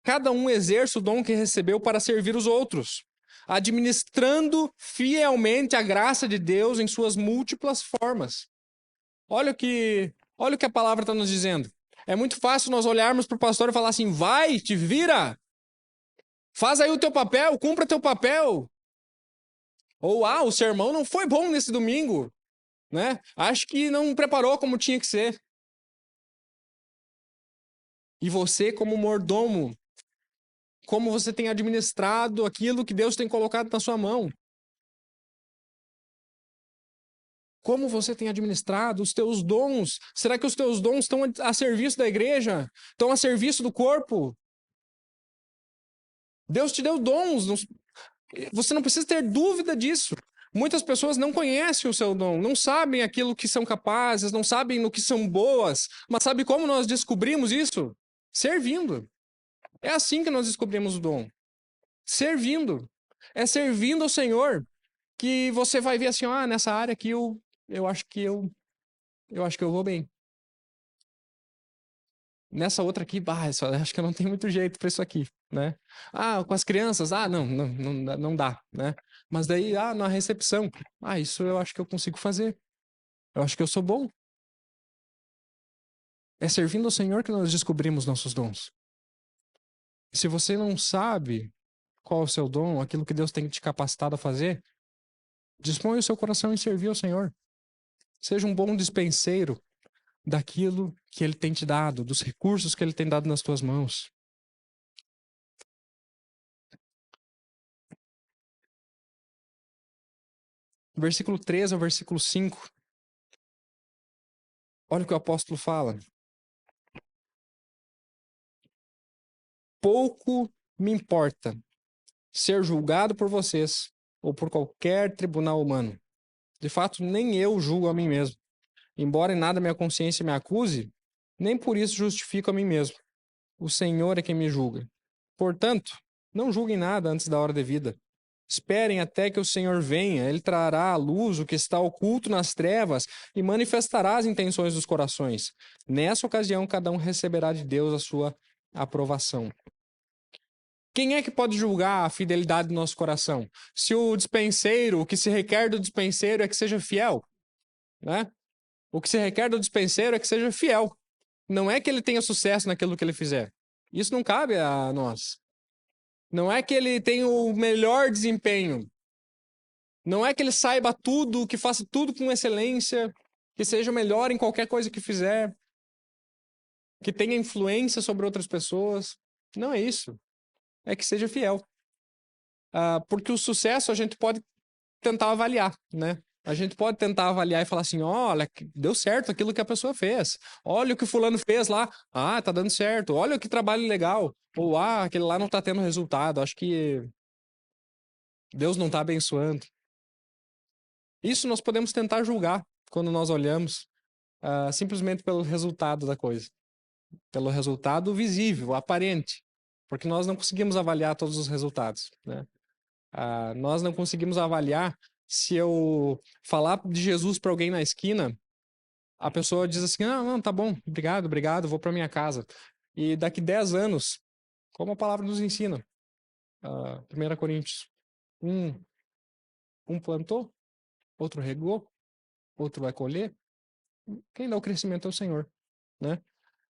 cada um exerce o dom que recebeu para servir os outros, administrando fielmente a graça de Deus em suas múltiplas formas. Olha o que a palavra está nos dizendo. É muito fácil nós olharmos para o pastor e falar assim, vai, te vira, faz aí o teu papel, cumpra teu papel. Ou, o sermão não foi bom nesse domingo, né? Acho que não preparou como tinha que ser. E você, como mordomo, como você tem administrado aquilo que Deus tem colocado na sua mão? Como você tem administrado os teus dons? Será que os teus dons estão a serviço da igreja? Estão a serviço do corpo? Deus te deu dons. Você não precisa ter dúvida disso. Muitas pessoas não conhecem o seu dom, não sabem aquilo que são capazes, não sabem no que são boas. Mas sabe como nós descobrimos isso? Servindo. É assim que nós descobrimos o dom. Servindo. É servindo ao Senhor que você vai ver assim, nessa área aqui eu acho que eu vou bem. Nessa outra aqui, acho que eu não tenho muito jeito para isso aqui, né? Com as crianças, não dá, né? Mas daí, na recepção, isso eu acho que eu consigo fazer. Eu acho que eu sou bom. É servindo ao Senhor que nós descobrimos nossos dons. Se você não sabe qual é o seu dom, aquilo que Deus tem te capacitado a fazer, dispõe o seu coração em servir ao Senhor. Seja um bom dispenseiro daquilo que Ele tem te dado, dos recursos que Ele tem dado nas tuas mãos. Versículo 3 ao versículo 5. Olha o que o apóstolo fala. Pouco me importa ser julgado por vocês ou por qualquer tribunal humano. De fato, nem eu julgo a mim mesmo. Embora em nada minha consciência me acuse, nem por isso justifico a mim mesmo. O Senhor é quem me julga. Portanto, não julguem nada antes da hora devida. Esperem até que o Senhor venha. Ele trará à luz o que está oculto nas trevas e manifestará as intenções dos corações. Nessa ocasião, cada um receberá de Deus a sua aprovação. Quem é que pode julgar a fidelidade do nosso coração? Se o dispenseiro, o que se requer do dispenseiro é que seja fiel, né? O que se requer do dispenseiro é que seja fiel. Não é que ele tenha sucesso naquilo que ele fizer. Isso não cabe a nós. Não é que ele tenha o melhor desempenho. Não é que ele saiba tudo, que faça tudo com excelência, que seja o melhor em qualquer coisa que fizer, que tenha influência sobre outras pessoas. Não é isso. É que seja fiel. Porque o sucesso a gente pode tentar avaliar, né? A gente pode tentar avaliar e falar assim, olha, deu certo aquilo que a pessoa fez. Olha o que o fulano fez lá. Tá dando certo. Olha que trabalho legal. Ou, aquele lá não tá tendo resultado. Acho que Deus não tá abençoando. Isso nós podemos tentar julgar quando nós olhamos simplesmente pelo resultado da coisa. Pelo resultado visível, aparente. porque nós não conseguimos avaliar todos os resultados, né? Nós não conseguimos avaliar se eu falar de Jesus para alguém na esquina, a pessoa diz assim, não, tá bom, obrigado, vou para minha casa. E daqui 10 anos, como a palavra nos ensina, 1 Coríntios, um plantou, outro regou, outro vai colher. Quem dá o crescimento é o Senhor, né?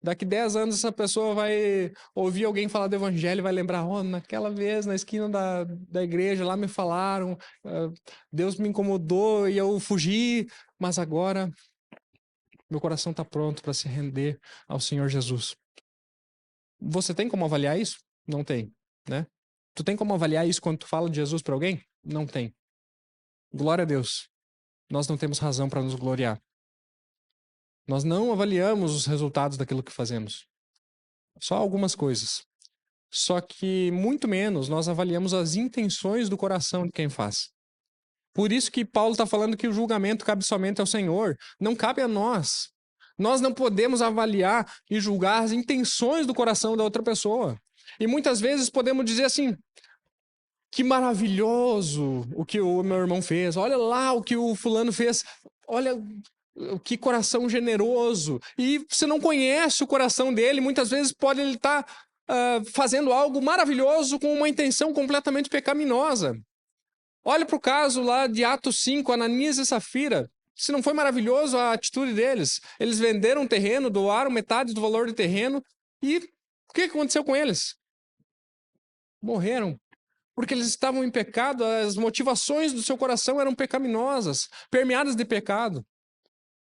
Daqui 10 anos essa pessoa vai ouvir alguém falar do evangelho e vai lembrar, naquela vez na esquina da igreja lá me falaram, Deus me incomodou e eu fugi, mas agora meu coração está pronto para se render ao Senhor Jesus. Você tem como avaliar isso? Não tem, né? Tu tem como avaliar isso quando tu fala de Jesus para alguém? Não tem. Glória a Deus. Nós não temos razão para nos gloriar. Nós não avaliamos os resultados daquilo que fazemos. Só algumas coisas. Só que, muito menos, nós avaliamos as intenções do coração de quem faz. Por isso que Paulo está falando que o julgamento cabe somente ao Senhor. Não cabe a nós. Nós não podemos avaliar e julgar as intenções do coração da outra pessoa. E muitas vezes podemos dizer assim, que maravilhoso o que o meu irmão fez. Olha lá o que o fulano fez. Olha que coração generoso. E você não conhece o coração dele. Muitas vezes pode ele estar fazendo algo maravilhoso com uma intenção completamente pecaminosa. Olha para o caso lá de Atos 5, Ananias e Safira. Se não foi maravilhoso a atitude deles. Eles venderam um terreno, doaram metade do valor do terreno. E o que aconteceu com eles? Morreram. Porque eles estavam em pecado, as motivações do seu coração eram pecaminosas, permeadas de pecado.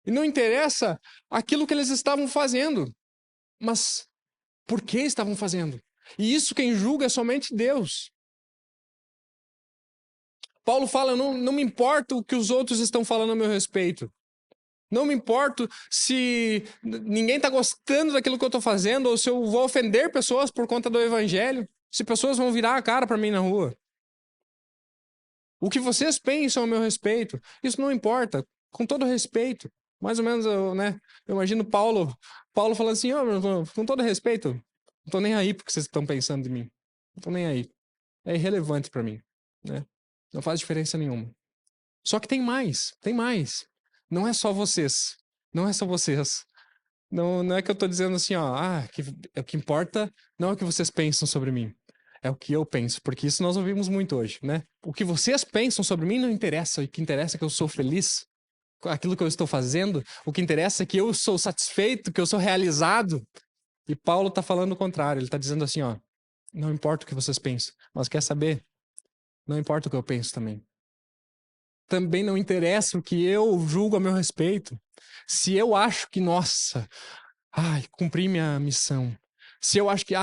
E não interessa aquilo que eles estavam fazendo, mas por que estavam fazendo? E isso quem julga é somente Deus. Paulo fala, eu não me importo o que os outros estão falando a meu respeito. Não me importo se ninguém está gostando daquilo que eu estou fazendo, ou se eu vou ofender pessoas por conta do evangelho, se pessoas vão virar a cara para mim na rua. O que vocês pensam a meu respeito, isso não importa, com todo respeito. Mais ou menos, né? Eu imagino Paulo falando assim, com todo respeito, não estou nem aí porque vocês estão pensando de mim. Não estou nem aí. É irrelevante para mim, né? Não faz diferença nenhuma. Só que tem mais. Não é só vocês. Não é só vocês. Não é que eu estou dizendo assim, que o que importa não é o que vocês pensam sobre mim. É o que eu penso, porque isso nós ouvimos muito hoje, né? O que vocês pensam sobre mim não interessa. O que interessa é que eu sou feliz com aquilo que eu estou fazendo. O que interessa é que eu sou satisfeito, que eu sou realizado. E Paulo está falando o contrário. Ele está dizendo assim, não importa o que vocês pensam, mas quer saber? Não importa o que eu penso também. Também não interessa o que eu julgo a meu respeito. Se eu acho que, cumpri minha missão. Se eu acho que,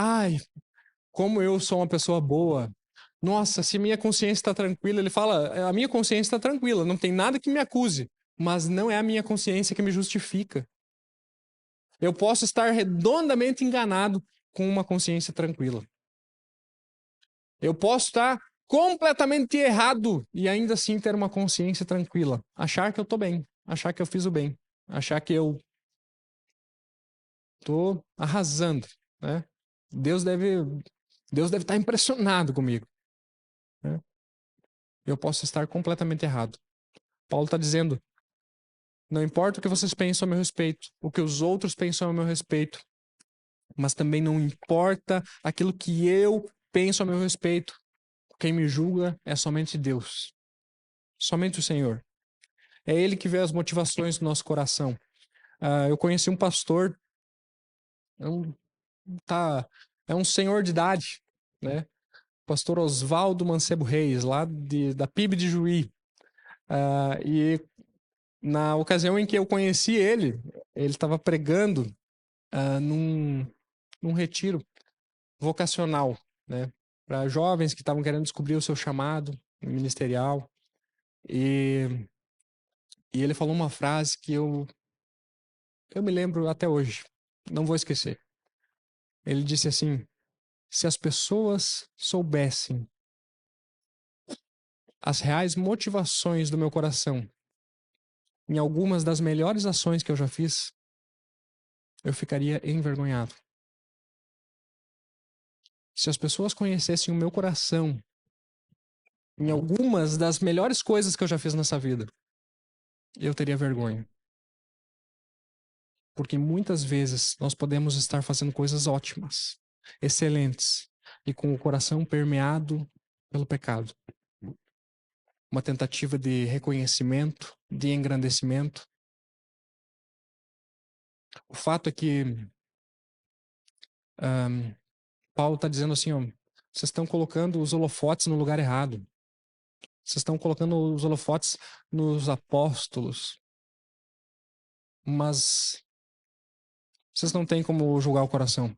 como eu sou uma pessoa boa. Nossa, se minha consciência está tranquila, ele fala, a minha consciência está tranquila, não tem nada que me acuse, mas não é a minha consciência que me justifica. Eu posso estar redondamente enganado com uma consciência tranquila. Eu posso estar completamente errado e ainda assim ter uma consciência tranquila. Achar que eu estou bem, achar que eu fiz o bem, achar que eu estou arrasando, né? Deus deve estar impressionado comigo. Né? Eu posso estar completamente errado. Paulo está dizendo, não importa o que vocês pensam a meu respeito, o que os outros pensam a meu respeito, mas também não importa aquilo que eu penso a meu respeito. Quem me julga é somente Deus. Somente o Senhor. É Ele que vê as motivações do nosso coração. Eu conheci um pastor, é um senhor de idade, né? Pastor Oswaldo Mancebo Reis, lá da PIB de Juí. E na ocasião em que eu conheci ele estava pregando num retiro vocacional, né? Para jovens que estavam querendo descobrir o seu chamado ministerial. E ele falou uma frase que eu me lembro até hoje, não vou esquecer. Ele disse assim, se as pessoas soubessem as reais motivações do meu coração em algumas das melhores ações que eu já fiz, eu ficaria envergonhado. Se as pessoas conhecessem o meu coração em algumas das melhores coisas que eu já fiz nessa vida, eu teria vergonha. Porque muitas vezes nós podemos estar fazendo coisas ótimas, excelentes, e com o coração permeado pelo pecado. Uma tentativa de reconhecimento, de engrandecimento. O fato é que Paulo está dizendo assim, ó, vocês estão colocando os holofotes no lugar errado. Vocês estão colocando os holofotes nos apóstolos. Mas vocês não têm como julgar o coração.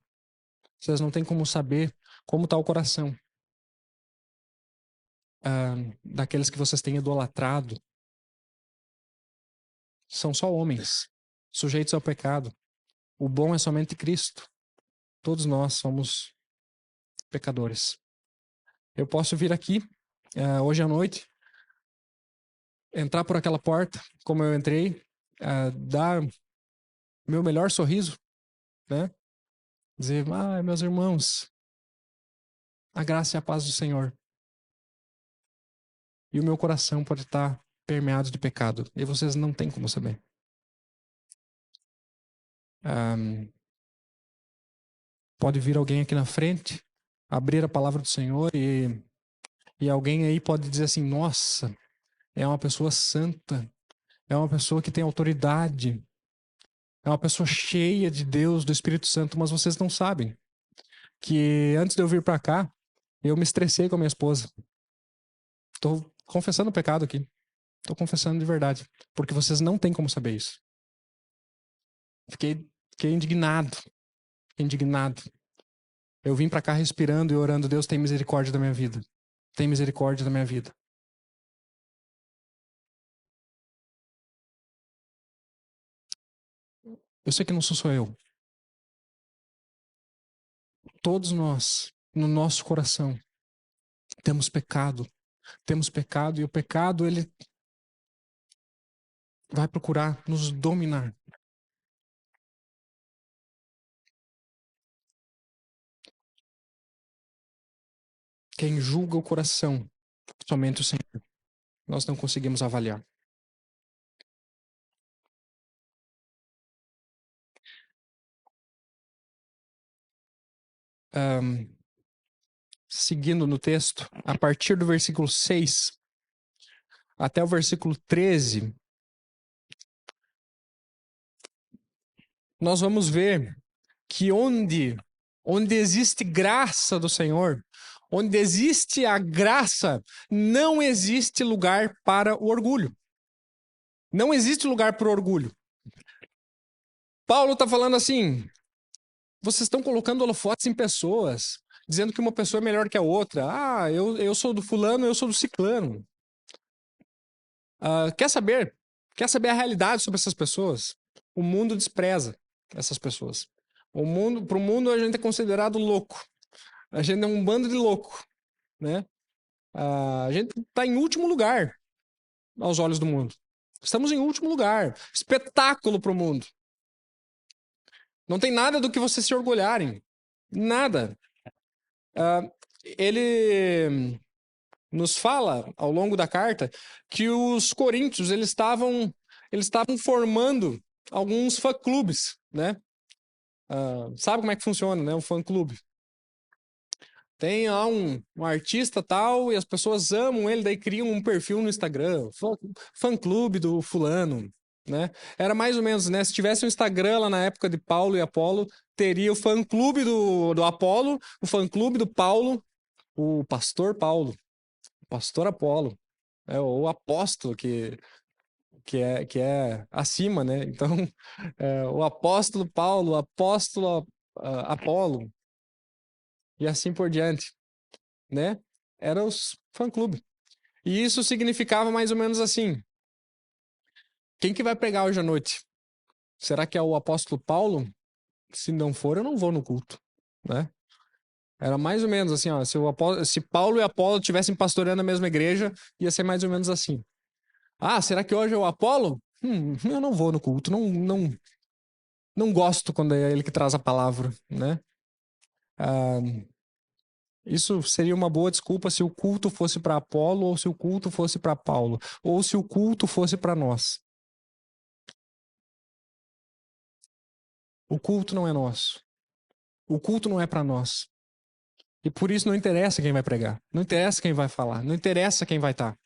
Vocês não têm como saber como está o coração daqueles que vocês têm idolatrado. São só homens, sujeitos ao pecado. O bom é somente Cristo. Todos nós somos pecadores. Eu posso vir aqui hoje à noite, entrar por aquela porta, como eu entrei, dar meu melhor sorriso, né? Dizer, meus irmãos, a graça e a paz do Senhor. E o meu coração pode estar permeado de pecado. E vocês não têm como saber. Pode vir alguém aqui na frente, abrir a palavra do Senhor e alguém aí pode dizer assim, nossa, é uma pessoa santa, é uma pessoa que tem autoridade, é uma pessoa cheia de Deus, do Espírito Santo, mas vocês não sabem que antes de eu vir para cá, eu me estressei com a minha esposa. Estou confessando o pecado aqui. Estou confessando de verdade. Porque vocês não têm como saber isso. Fiquei indignado. Indignado. Eu vim para cá respirando e orando, Deus tem misericórdia da minha vida. Tem misericórdia da minha vida. Eu sei que não sou só eu. Todos nós, no nosso coração, temos pecado. Temos pecado e o pecado, ele vai procurar nos dominar. Quem julga o coração, somente o Senhor. Nós não conseguimos avaliar. Seguindo no texto, a partir do versículo 6 até o versículo 13, nós vamos ver que onde existe graça do Senhor, onde existe a graça, não existe lugar para o orgulho. Não existe lugar para o orgulho. Paulo está falando assim, vocês estão colocando holofotes em pessoas, dizendo que uma pessoa é melhor que a outra. Eu sou do fulano, eu sou do ciclano. Quer saber a realidade sobre essas pessoas? O mundo despreza essas pessoas. Para o mundo a gente é considerado louco. A gente é um bando de louco, né? A gente está em último lugar aos olhos do mundo. Estamos em último lugar. Espetáculo para o mundo. Não tem nada do que vocês se orgulharem. Nada. Ele nos fala, ao longo da carta, que os coríntios eles estavam formando alguns fã-clubes, né? Sabe como é que funciona, né? Um fã-clube. Tem lá um artista tal e as pessoas amam ele, daí criam um perfil no Instagram, fã-clube do fulano, né? Era mais ou menos, né? Se tivesse um Instagram lá na época de Paulo e Apolo, teria o fã-clube do Apolo, o fã-clube do Paulo, o pastor Paulo, o pastor Apolo, o apóstolo que é acima, né? Então, o apóstolo Paulo, o apóstolo Apolo, e assim por diante, né? Era os fã-clube. E isso significava mais ou menos assim: quem que vai pregar hoje à noite? Será que é o apóstolo Paulo? Se não for, eu não vou no culto, né? Era mais ou menos assim, ó, se Paulo e Apolo tivessem pastoreando a mesma igreja, ia ser mais ou menos assim. Será que hoje é o Apolo? Eu não vou no culto, não gosto quando é ele que traz a palavra, né? Isso seria uma boa desculpa se o culto fosse para Apolo ou se o culto fosse para Paulo, ou se o culto fosse para nós. O culto não é nosso. O culto não é para nós. E por isso não interessa quem vai pregar, não interessa quem vai falar, não interessa quem vai estar,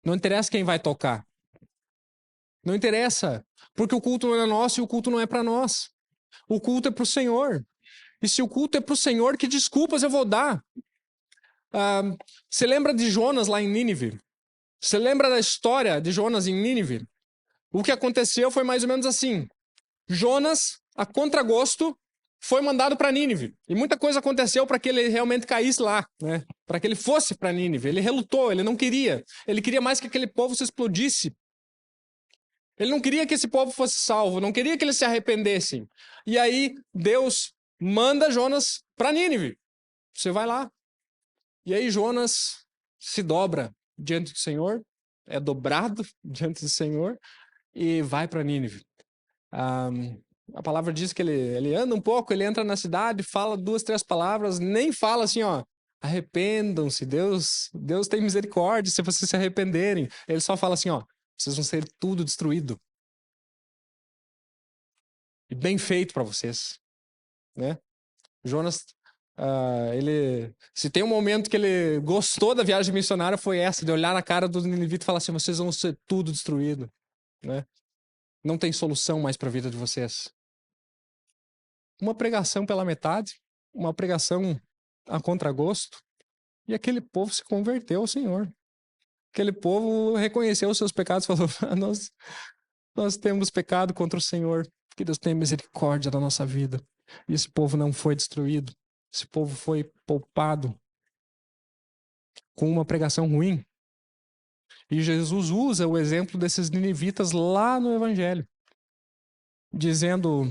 não interessa quem vai tocar. Não interessa, porque o culto não é nosso e o culto não é para nós. O culto é para o Senhor. E se o culto é para o Senhor, que desculpas eu vou dar? Você lembra de Jonas lá em Nínive? Você lembra da história de Jonas em Nínive? O que aconteceu foi mais ou menos assim. Jonas, a contragosto, foi mandado para Nínive. E muita coisa aconteceu para que ele realmente caísse lá, né? Para que ele fosse para Nínive. Ele relutou, ele não queria. Ele queria mais que aquele povo se explodisse. Ele não queria que esse povo fosse salvo, não queria que eles se arrependessem. E aí Deus manda Jonas para Nínive. Você vai lá. E aí Jonas se dobra diante do Senhor, é dobrado diante do Senhor e vai para Nínive. A palavra diz que ele anda um pouco, ele entra na cidade, fala 2, 3 palavras, nem fala assim, ó, arrependam-se, Deus tem misericórdia se vocês se arrependerem. Ele só fala assim, ó, vocês vão ser tudo destruído. E bem feito para vocês, né? Jonas, se tem um momento que ele gostou da viagem missionária, foi essa, de olhar na cara dos ninivitas e falar assim, vocês vão ser tudo destruído, né? Não tem solução mais para a vida de vocês. Uma pregação pela metade, uma pregação a contragosto, e aquele povo se converteu ao Senhor. Aquele povo reconheceu os seus pecados e falou, nós temos pecado contra o Senhor, que Deus tenha misericórdia da nossa vida. E esse povo não foi destruído. Esse povo foi poupado com uma pregação ruim. E Jesus usa o exemplo desses ninivitas lá no Evangelho, dizendo,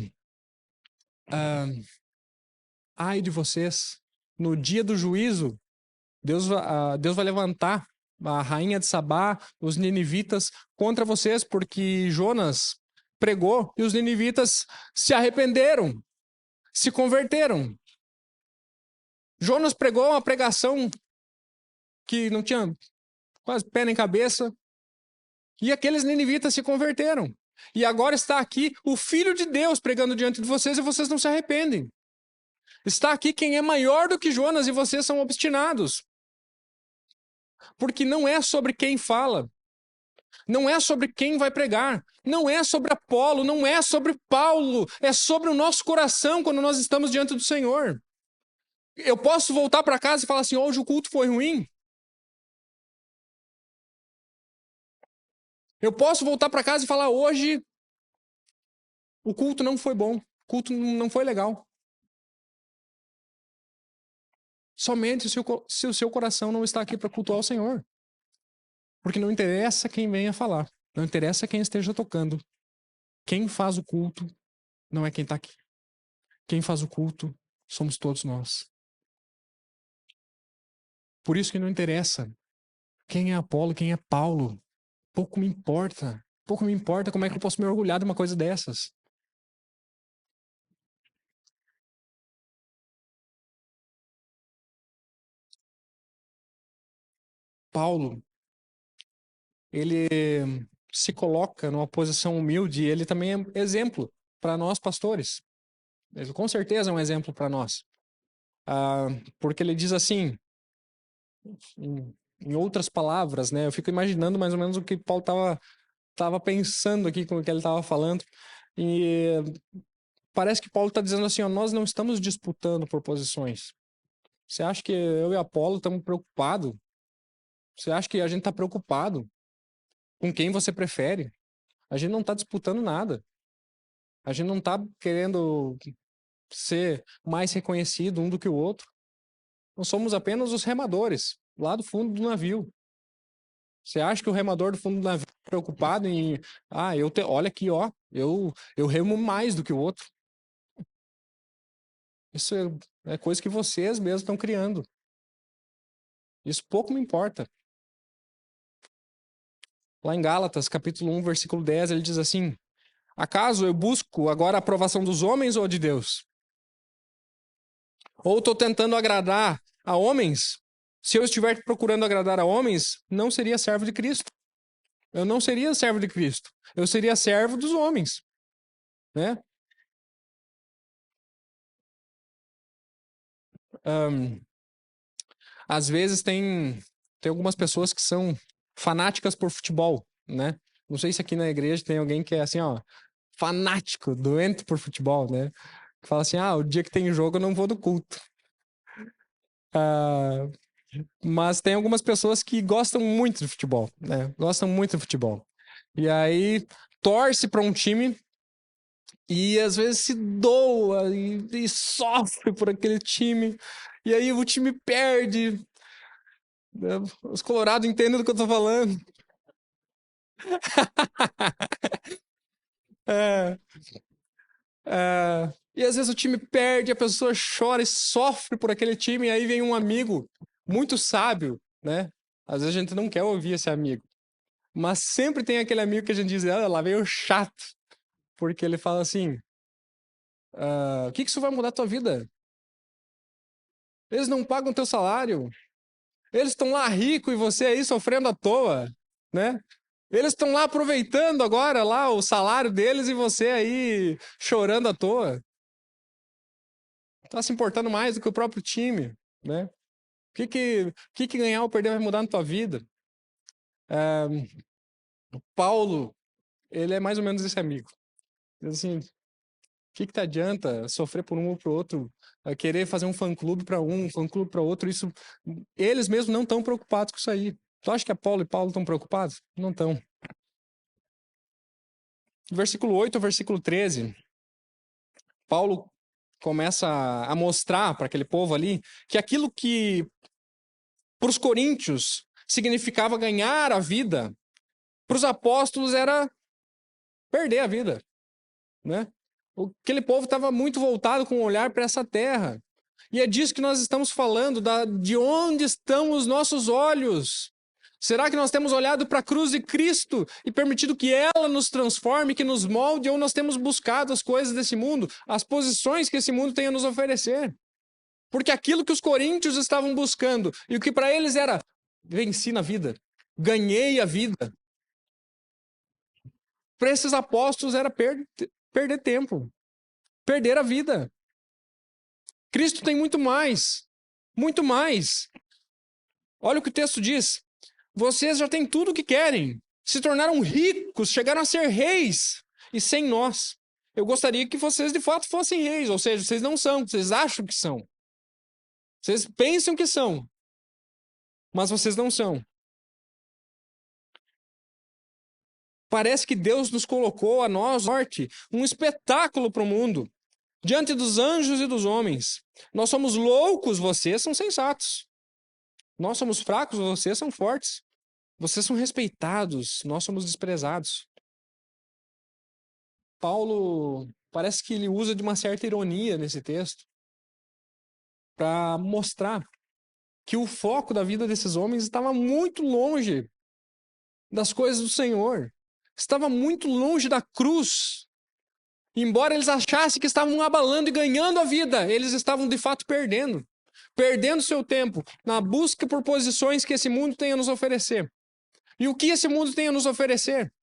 ai de vocês, no dia do juízo, Deus vai levantar a rainha de Sabá, os ninivitas, contra vocês, porque Jonas pregou e os ninivitas se arrependeram, se converteram. Jonas pregou uma pregação que não tinha quase pé nem cabeça, e aqueles ninivitas se converteram. E agora está aqui o Filho de Deus pregando diante de vocês e vocês não se arrependem. Está aqui quem é maior do que Jonas e vocês são obstinados. Porque não é sobre quem fala, não é sobre quem vai pregar, não é sobre Apolo, não é sobre Paulo, é sobre o nosso coração quando nós estamos diante do Senhor. Eu posso voltar para casa e falar assim, hoje o culto foi ruim? Eu posso voltar para casa e falar, hoje o culto não foi bom, o culto não foi legal. Somente se o seu coração não está aqui para cultuar o Senhor. Porque não interessa quem venha falar, não interessa quem esteja tocando. Quem faz o culto não é quem está aqui. Quem faz o culto somos todos nós. Por isso que não interessa quem é Apolo, quem é Paulo. Pouco me importa. Pouco me importa como é que eu posso me orgulhar de uma coisa dessas. Paulo, ele se coloca numa posição humilde e ele também é exemplo para nós pastores. Ele com certeza é um exemplo para nós. Porque ele diz assim, em outras palavras, né? Eu fico imaginando mais ou menos o que Paulo estava pensando aqui com o que ele estava falando. E parece que Paulo está dizendo assim, ó, nós não estamos disputando por posições. Você acha que eu e Apolo estamos preocupados? Você acha que a gente está preocupado com quem você prefere? A gente não está disputando nada. A gente não está querendo ser mais reconhecido um do que o outro. Nós somos apenas os remadores, lá do fundo do navio. Você acha que o remador do fundo do navio está preocupado em... olha aqui, ó, eu remo mais do que o outro. Isso é coisa que vocês mesmos estão criando. Isso pouco me importa. Lá em Gálatas, capítulo 1, versículo 10, ele diz assim, acaso eu busco agora a aprovação dos homens ou de Deus? Ou estou tentando agradar a homens, se eu estiver procurando agradar a homens, não seria servo de Cristo. Eu não seria servo de Cristo. Eu seria servo dos homens, né? Às vezes tem algumas pessoas que são fanáticas por futebol, né? Não sei se aqui na igreja tem alguém que é assim, ó, fanático, doente por futebol, né? Que fala assim, o dia que tem jogo eu não vou do culto. Mas tem algumas pessoas que gostam muito de futebol, né? Gostam muito de futebol. E aí torce para um time e às vezes se doa e sofre por aquele time. E aí o time perde. Os colorados entendem do que eu tô falando. É, e às vezes o time perde, a pessoa chora e sofre por aquele time, e aí vem um amigo muito sábio, né? Às vezes a gente não quer ouvir esse amigo. Mas sempre tem aquele amigo que a gente diz, lá veio chato. Porque ele fala assim, o que isso vai mudar a tua vida? Eles não pagam teu salário. Eles estão lá rico e você aí sofrendo à toa, né? Eles estão lá aproveitando agora lá o salário deles e você aí chorando à toa. Tá se importando mais do que o próprio time, né? O que ganhar ou perder vai mudar na tua vida? Paulo, ele é mais ou menos esse amigo. Assim, o que adianta sofrer por um ou por outro? Querer fazer um fã-clube para um fã-clube para outro, isso eles mesmos não estão preocupados com isso aí. Tu acha que Apolo e Paulo estão preocupados? Não estão. Versículo 8 ao versículo 13, Paulo começa a mostrar para aquele povo ali que aquilo que para os coríntios significava ganhar a vida, para os apóstolos era perder a vida, né? Aquele povo estava muito voltado com o olhar para essa terra. E é disso que nós estamos falando, de onde estão os nossos olhos. Será que nós temos olhado para a cruz de Cristo e permitido que ela nos transforme, que nos molde, ou nós temos buscado as coisas desse mundo, as posições que esse mundo tem a nos oferecer? Porque aquilo que os coríntios estavam buscando e o que para eles era venci na vida, ganhei a vida, para esses apóstolos era perder tempo, perder a vida. Cristo tem muito mais, muito mais. Olha o que o texto diz. Vocês já têm tudo o que querem, se tornaram ricos, chegaram a ser reis, e sem nós. Eu gostaria que vocês de fato fossem reis, ou seja, vocês não são, vocês acham que são. Vocês pensam que são, mas vocês não são. Parece que Deus nos colocou a nós, norte, um espetáculo para o mundo, diante dos anjos e dos homens. Nós somos loucos, vocês são sensatos. Nós somos fracos, vocês são fortes. Vocês são respeitados, nós somos desprezados. Paulo parece que ele usa de uma certa ironia nesse texto para mostrar que o foco da vida desses homens estava muito longe das coisas do Senhor. Estava muito longe da cruz. Embora eles achassem que estavam abalando e ganhando a vida, eles estavam de fato perdendo. Perdendo seu tempo na busca por posições que esse mundo tem a nos oferecer. E o que esse mundo tem a nos oferecer?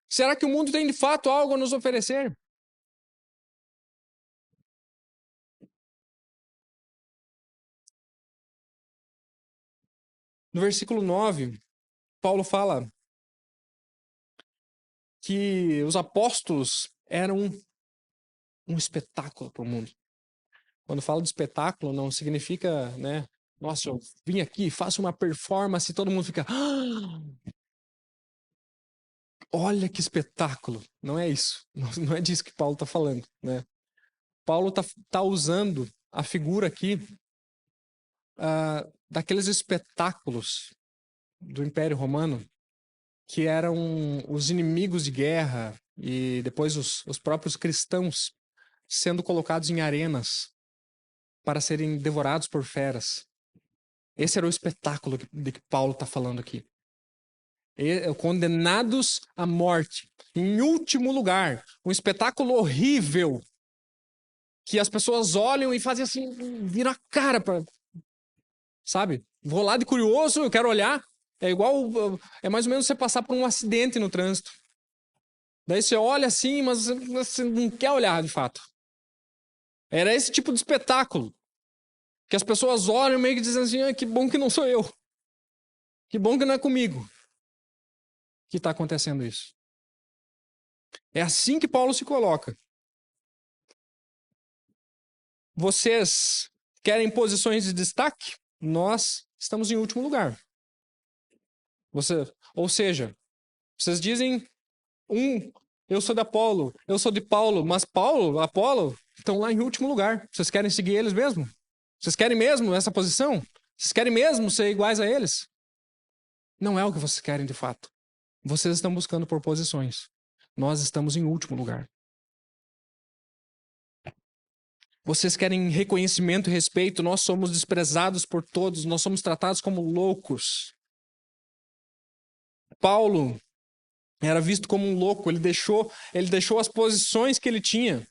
Será que o mundo tem de fato algo a nos oferecer? No versículo 9, Paulo fala que os apóstolos eram um espetáculo para o mundo. Quando falo de espetáculo, não significa, né? Nossa, eu vim aqui, faço uma performance e todo mundo fica... Olha que espetáculo. Não é isso. Não é disso que Paulo está falando, né? Paulo tá usando a figura aqui daqueles espetáculos do Império Romano que eram os inimigos de guerra e depois os próprios cristãos sendo colocados em arenas para serem devorados por feras. Esse era o espetáculo de que Paulo está falando aqui. Condenados à morte. Em último lugar, um espetáculo horrível que as pessoas olham e fazem assim, viram a cara para sabe? Vou lá de curioso, eu quero olhar. É igual, é mais ou menos você passar por um acidente no trânsito. Daí você olha assim, mas você não quer olhar de fato. Era esse tipo de espetáculo. Que as pessoas olham meio que dizendo assim, que bom que não sou eu. Que bom que não é comigo que está acontecendo isso. É assim que Paulo se coloca. Vocês querem posições de destaque? Nós estamos em último lugar. Ou seja, vocês dizem eu sou de Apolo, eu sou de Paulo, mas Apolo estão lá em último lugar. Vocês querem seguir eles mesmo? Vocês querem mesmo essa posição? Vocês querem mesmo ser iguais a eles? Não é o que vocês querem de fato. Vocês estão buscando por posições. Nós estamos em último lugar. Vocês querem reconhecimento e respeito. Nós somos desprezados por todos. Nós somos tratados como loucos. Paulo era visto como um louco. Ele deixou as posições que ele tinha.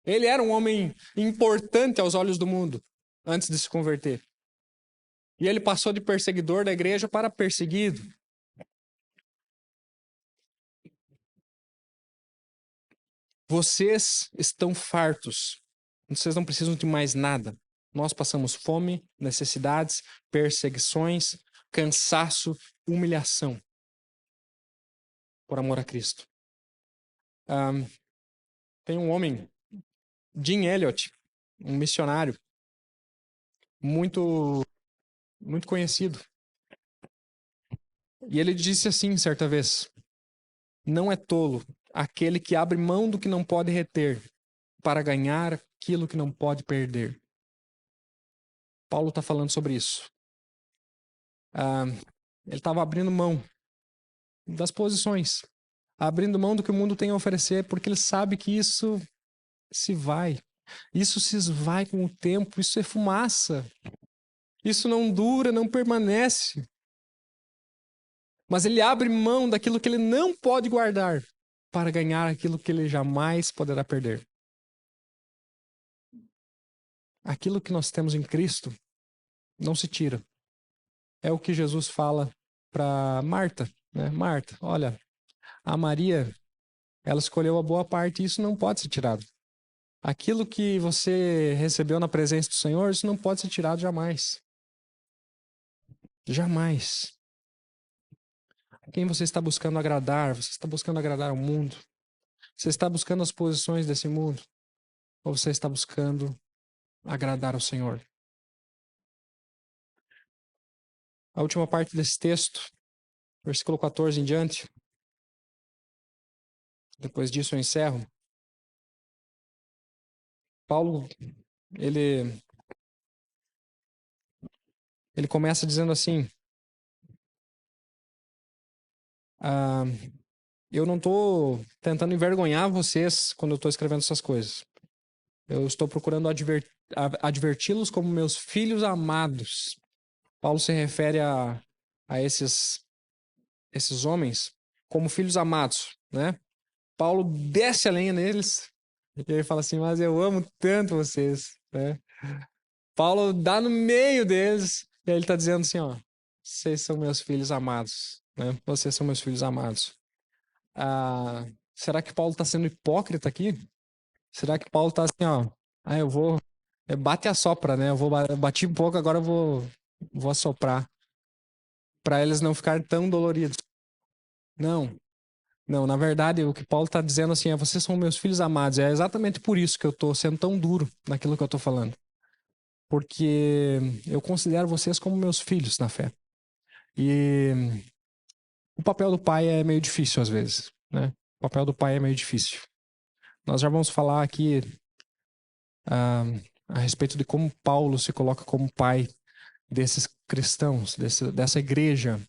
Ele era um homem importante aos olhos do mundo antes de se converter. E ele passou de perseguidor da igreja para perseguido. Vocês estão fartos. Vocês não precisam de mais nada. Nós passamos fome, necessidades, perseguições, cansaço, humilhação. Por amor a Cristo. Tem um homem, Jim Elliot, um missionário, muito conhecido. E ele disse assim certa vez: não é tolo aquele que abre mão do que não pode reter para ganhar aquilo que não pode perder. Paulo está falando sobre isso. Ele estava abrindo mão das posições, abrindo mão do que o mundo tem a oferecer, porque ele sabe que isso se vai. Isso se esvai com o tempo, isso é fumaça. Isso não dura, não permanece. Mas ele abre mão daquilo que ele não pode guardar para ganhar aquilo que ele jamais poderá perder. Aquilo que nós temos em Cristo não se tira. É o que Jesus fala para Marta, né? Marta, olha, a Maria, ela escolheu a boa parte e isso não pode ser tirado. Aquilo que você recebeu na presença do Senhor, isso não pode ser tirado jamais. Jamais. Quem você está buscando agradar? Você está buscando agradar ao mundo? Você está buscando as posições desse mundo? Ou você está buscando agradar ao Senhor? A última parte desse texto, versículo 14 em diante. Depois disso eu encerro. Paulo, ele começa dizendo assim: eu não estou tentando envergonhar vocês quando eu estou escrevendo essas coisas. Eu estou procurando adverti-los como meus filhos amados. Paulo se refere a esses homens como filhos amados, né? Paulo desce a lenha neles e ele fala assim: mas eu amo tanto vocês, né? Paulo dá no meio deles e aí ele está dizendo assim: ó, vocês são meus filhos amados, né? Vocês são meus filhos amados. Será que Paulo está sendo hipócrita aqui? Será que Paulo está assim, ó, eu vou, bate e assopra, né? Eu bati um pouco, agora eu vou assoprar para eles não ficarem tão doloridos? Não, na verdade o que Paulo está dizendo assim é: vocês são meus filhos amados. É exatamente por isso que eu estou sendo tão duro naquilo que eu estou falando, porque eu considero vocês como meus filhos na fé. E o papel do pai é meio difícil às vezes, né? O papel do pai é meio difícil. Nós já vamos falar aqui a respeito de como Paulo se coloca como pai desses cristãos, dessa igreja.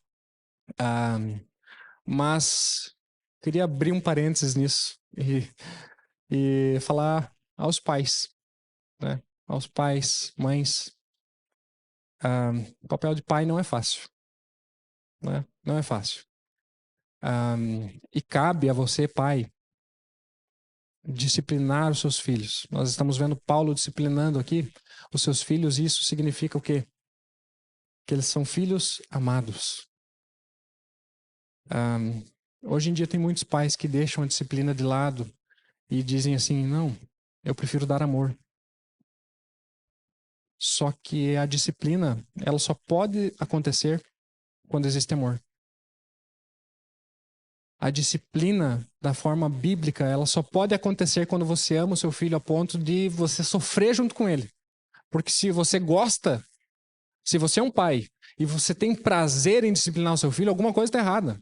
Mas queria abrir um parênteses nisso e falar aos pais, né? Aos pais, mães. O papel de pai não é fácil, né? Não é fácil. E cabe a você, pai, disciplinar os seus filhos. Nós estamos vendo Paulo disciplinando aqui os seus filhos, e isso significa o quê? que eles são filhos amados. Hoje em dia tem muitos pais que deixam a disciplina de lado e dizem assim, não, eu prefiro dar amor. Só que a disciplina, ela só pode acontecer quando existe amor. A disciplina, da forma bíblica, ela só pode acontecer quando você ama o seu filho a ponto de você sofrer junto com ele. Porque se você gosta, se você é um pai e você tem prazer em disciplinar o seu filho, alguma coisa está errada.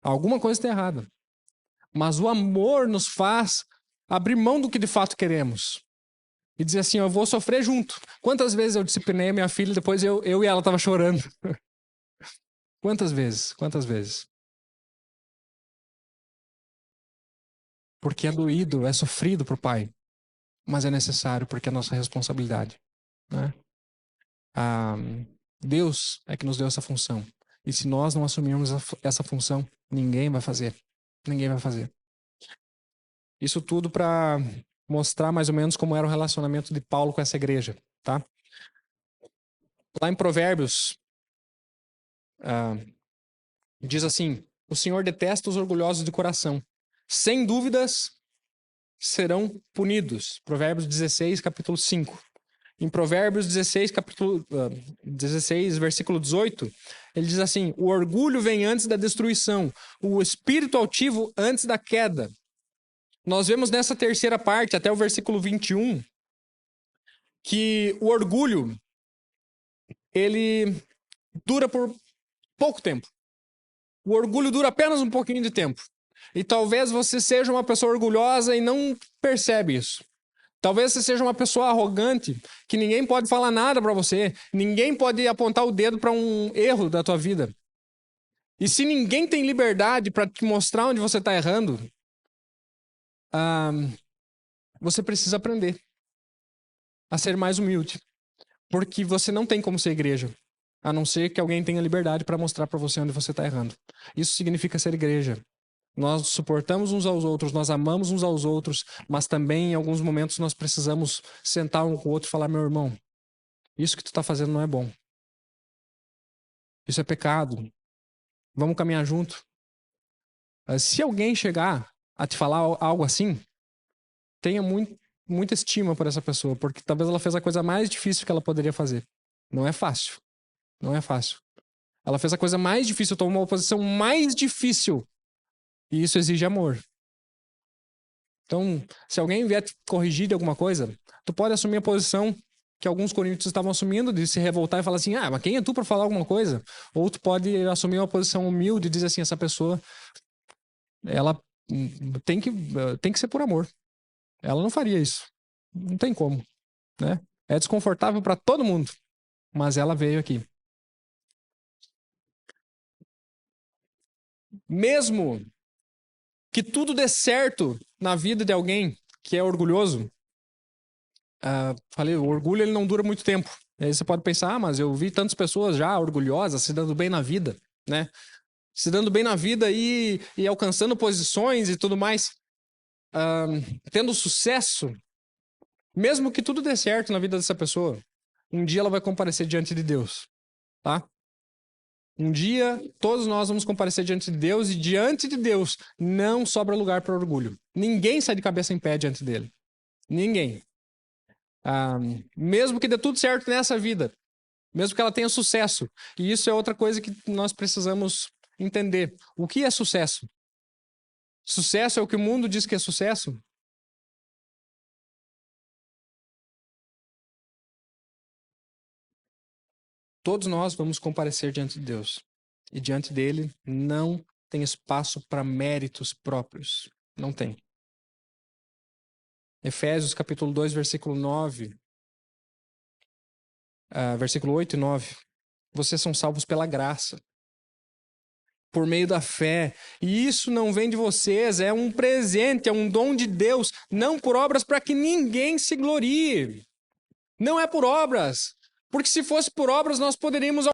Alguma coisa está errada. Mas o amor nos faz abrir mão do que de fato queremos. E dizer assim, eu vou sofrer junto. Quantas vezes eu disciplinei a minha filha, depois eu e ela tava chorando. Quantas vezes? Quantas vezes? Porque é doído, é sofrido pro pai. Mas é necessário, porque é nossa responsabilidade. Né? Deus é que nos deu essa função. E se nós não assumirmos essa função, ninguém vai fazer. Ninguém vai fazer. Isso tudo para mostrar mais ou menos como era o relacionamento de Paulo com essa igreja, tá? Lá em Provérbios, diz assim, o Senhor detesta os orgulhosos de coração. Sem dúvidas, serão punidos. Provérbios 16, capítulo 5. Em Provérbios 16, capítulo 16, versículo 18, ele diz assim, o orgulho vem antes da destruição, o espírito altivo antes da queda. Nós vemos nessa terceira parte, até o versículo 21, que o orgulho, ele dura por pouco tempo. O orgulho dura apenas um pouquinho de tempo. E talvez você seja uma pessoa orgulhosa e não percebe isso. Talvez você seja uma pessoa arrogante, que ninguém pode falar nada para você, ninguém pode apontar o dedo para um erro da tua vida. E se ninguém tem liberdade para te mostrar onde você está errando, você precisa aprender a ser mais humilde. Porque você não tem como ser igreja, a não ser que alguém tenha liberdade para mostrar para você onde você está errando. Isso significa ser igreja. Nós suportamos uns aos outros, nós amamos uns aos outros, mas também em alguns momentos nós precisamos sentar um com o outro e falar, meu irmão, isso que tu está fazendo não é bom. Isso é pecado. Vamos caminhar junto. Se alguém chegar a te falar algo assim, tenha muita estima por essa pessoa, porque talvez ela fez a coisa mais difícil que ela poderia fazer. Não é fácil. Não é fácil. Ela fez a coisa mais difícil, tomou uma posição mais difícil. E isso exige amor. Então, se alguém vier te corrigir de alguma coisa, tu pode assumir a posição que alguns coríntios estavam assumindo, de se revoltar e falar assim, mas quem é tu para falar alguma coisa? Ou tu pode assumir uma posição humilde e dizer assim, essa pessoa, ela tem que ser por amor. Ela não faria isso. Não tem como. Né? É desconfortável para todo mundo, mas ela veio aqui. Mesmo que tudo dê certo na vida de alguém que é orgulhoso, falei, o orgulho ele não dura muito tempo. Aí você pode pensar, mas eu vi tantas pessoas já orgulhosas, se dando bem na vida, né? Se dando bem na vida e alcançando posições e tudo mais, tendo sucesso, mesmo que tudo dê certo na vida dessa pessoa, um dia ela vai comparecer diante de Deus, tá? Um dia, todos nós vamos comparecer diante de Deus e diante de Deus não sobra lugar para orgulho. Ninguém sai de cabeça em pé diante dele. Ninguém. Mesmo que dê tudo certo nessa vida, mesmo que ela tenha sucesso. E isso é outra coisa que nós precisamos entender. O que é sucesso? Sucesso é o que o mundo diz que é sucesso? Todos nós vamos comparecer diante de Deus. E diante dele não tem espaço para méritos próprios. Não tem. Efésios capítulo 2, versículo 9. Versículo 8 e 9. Vocês são salvos pela graça, por meio da fé. E isso não vem de vocês, é um presente, é um dom de Deus, não por obras para que ninguém se glorie. Não é por obras. Porque se fosse por obras, nós poderíamos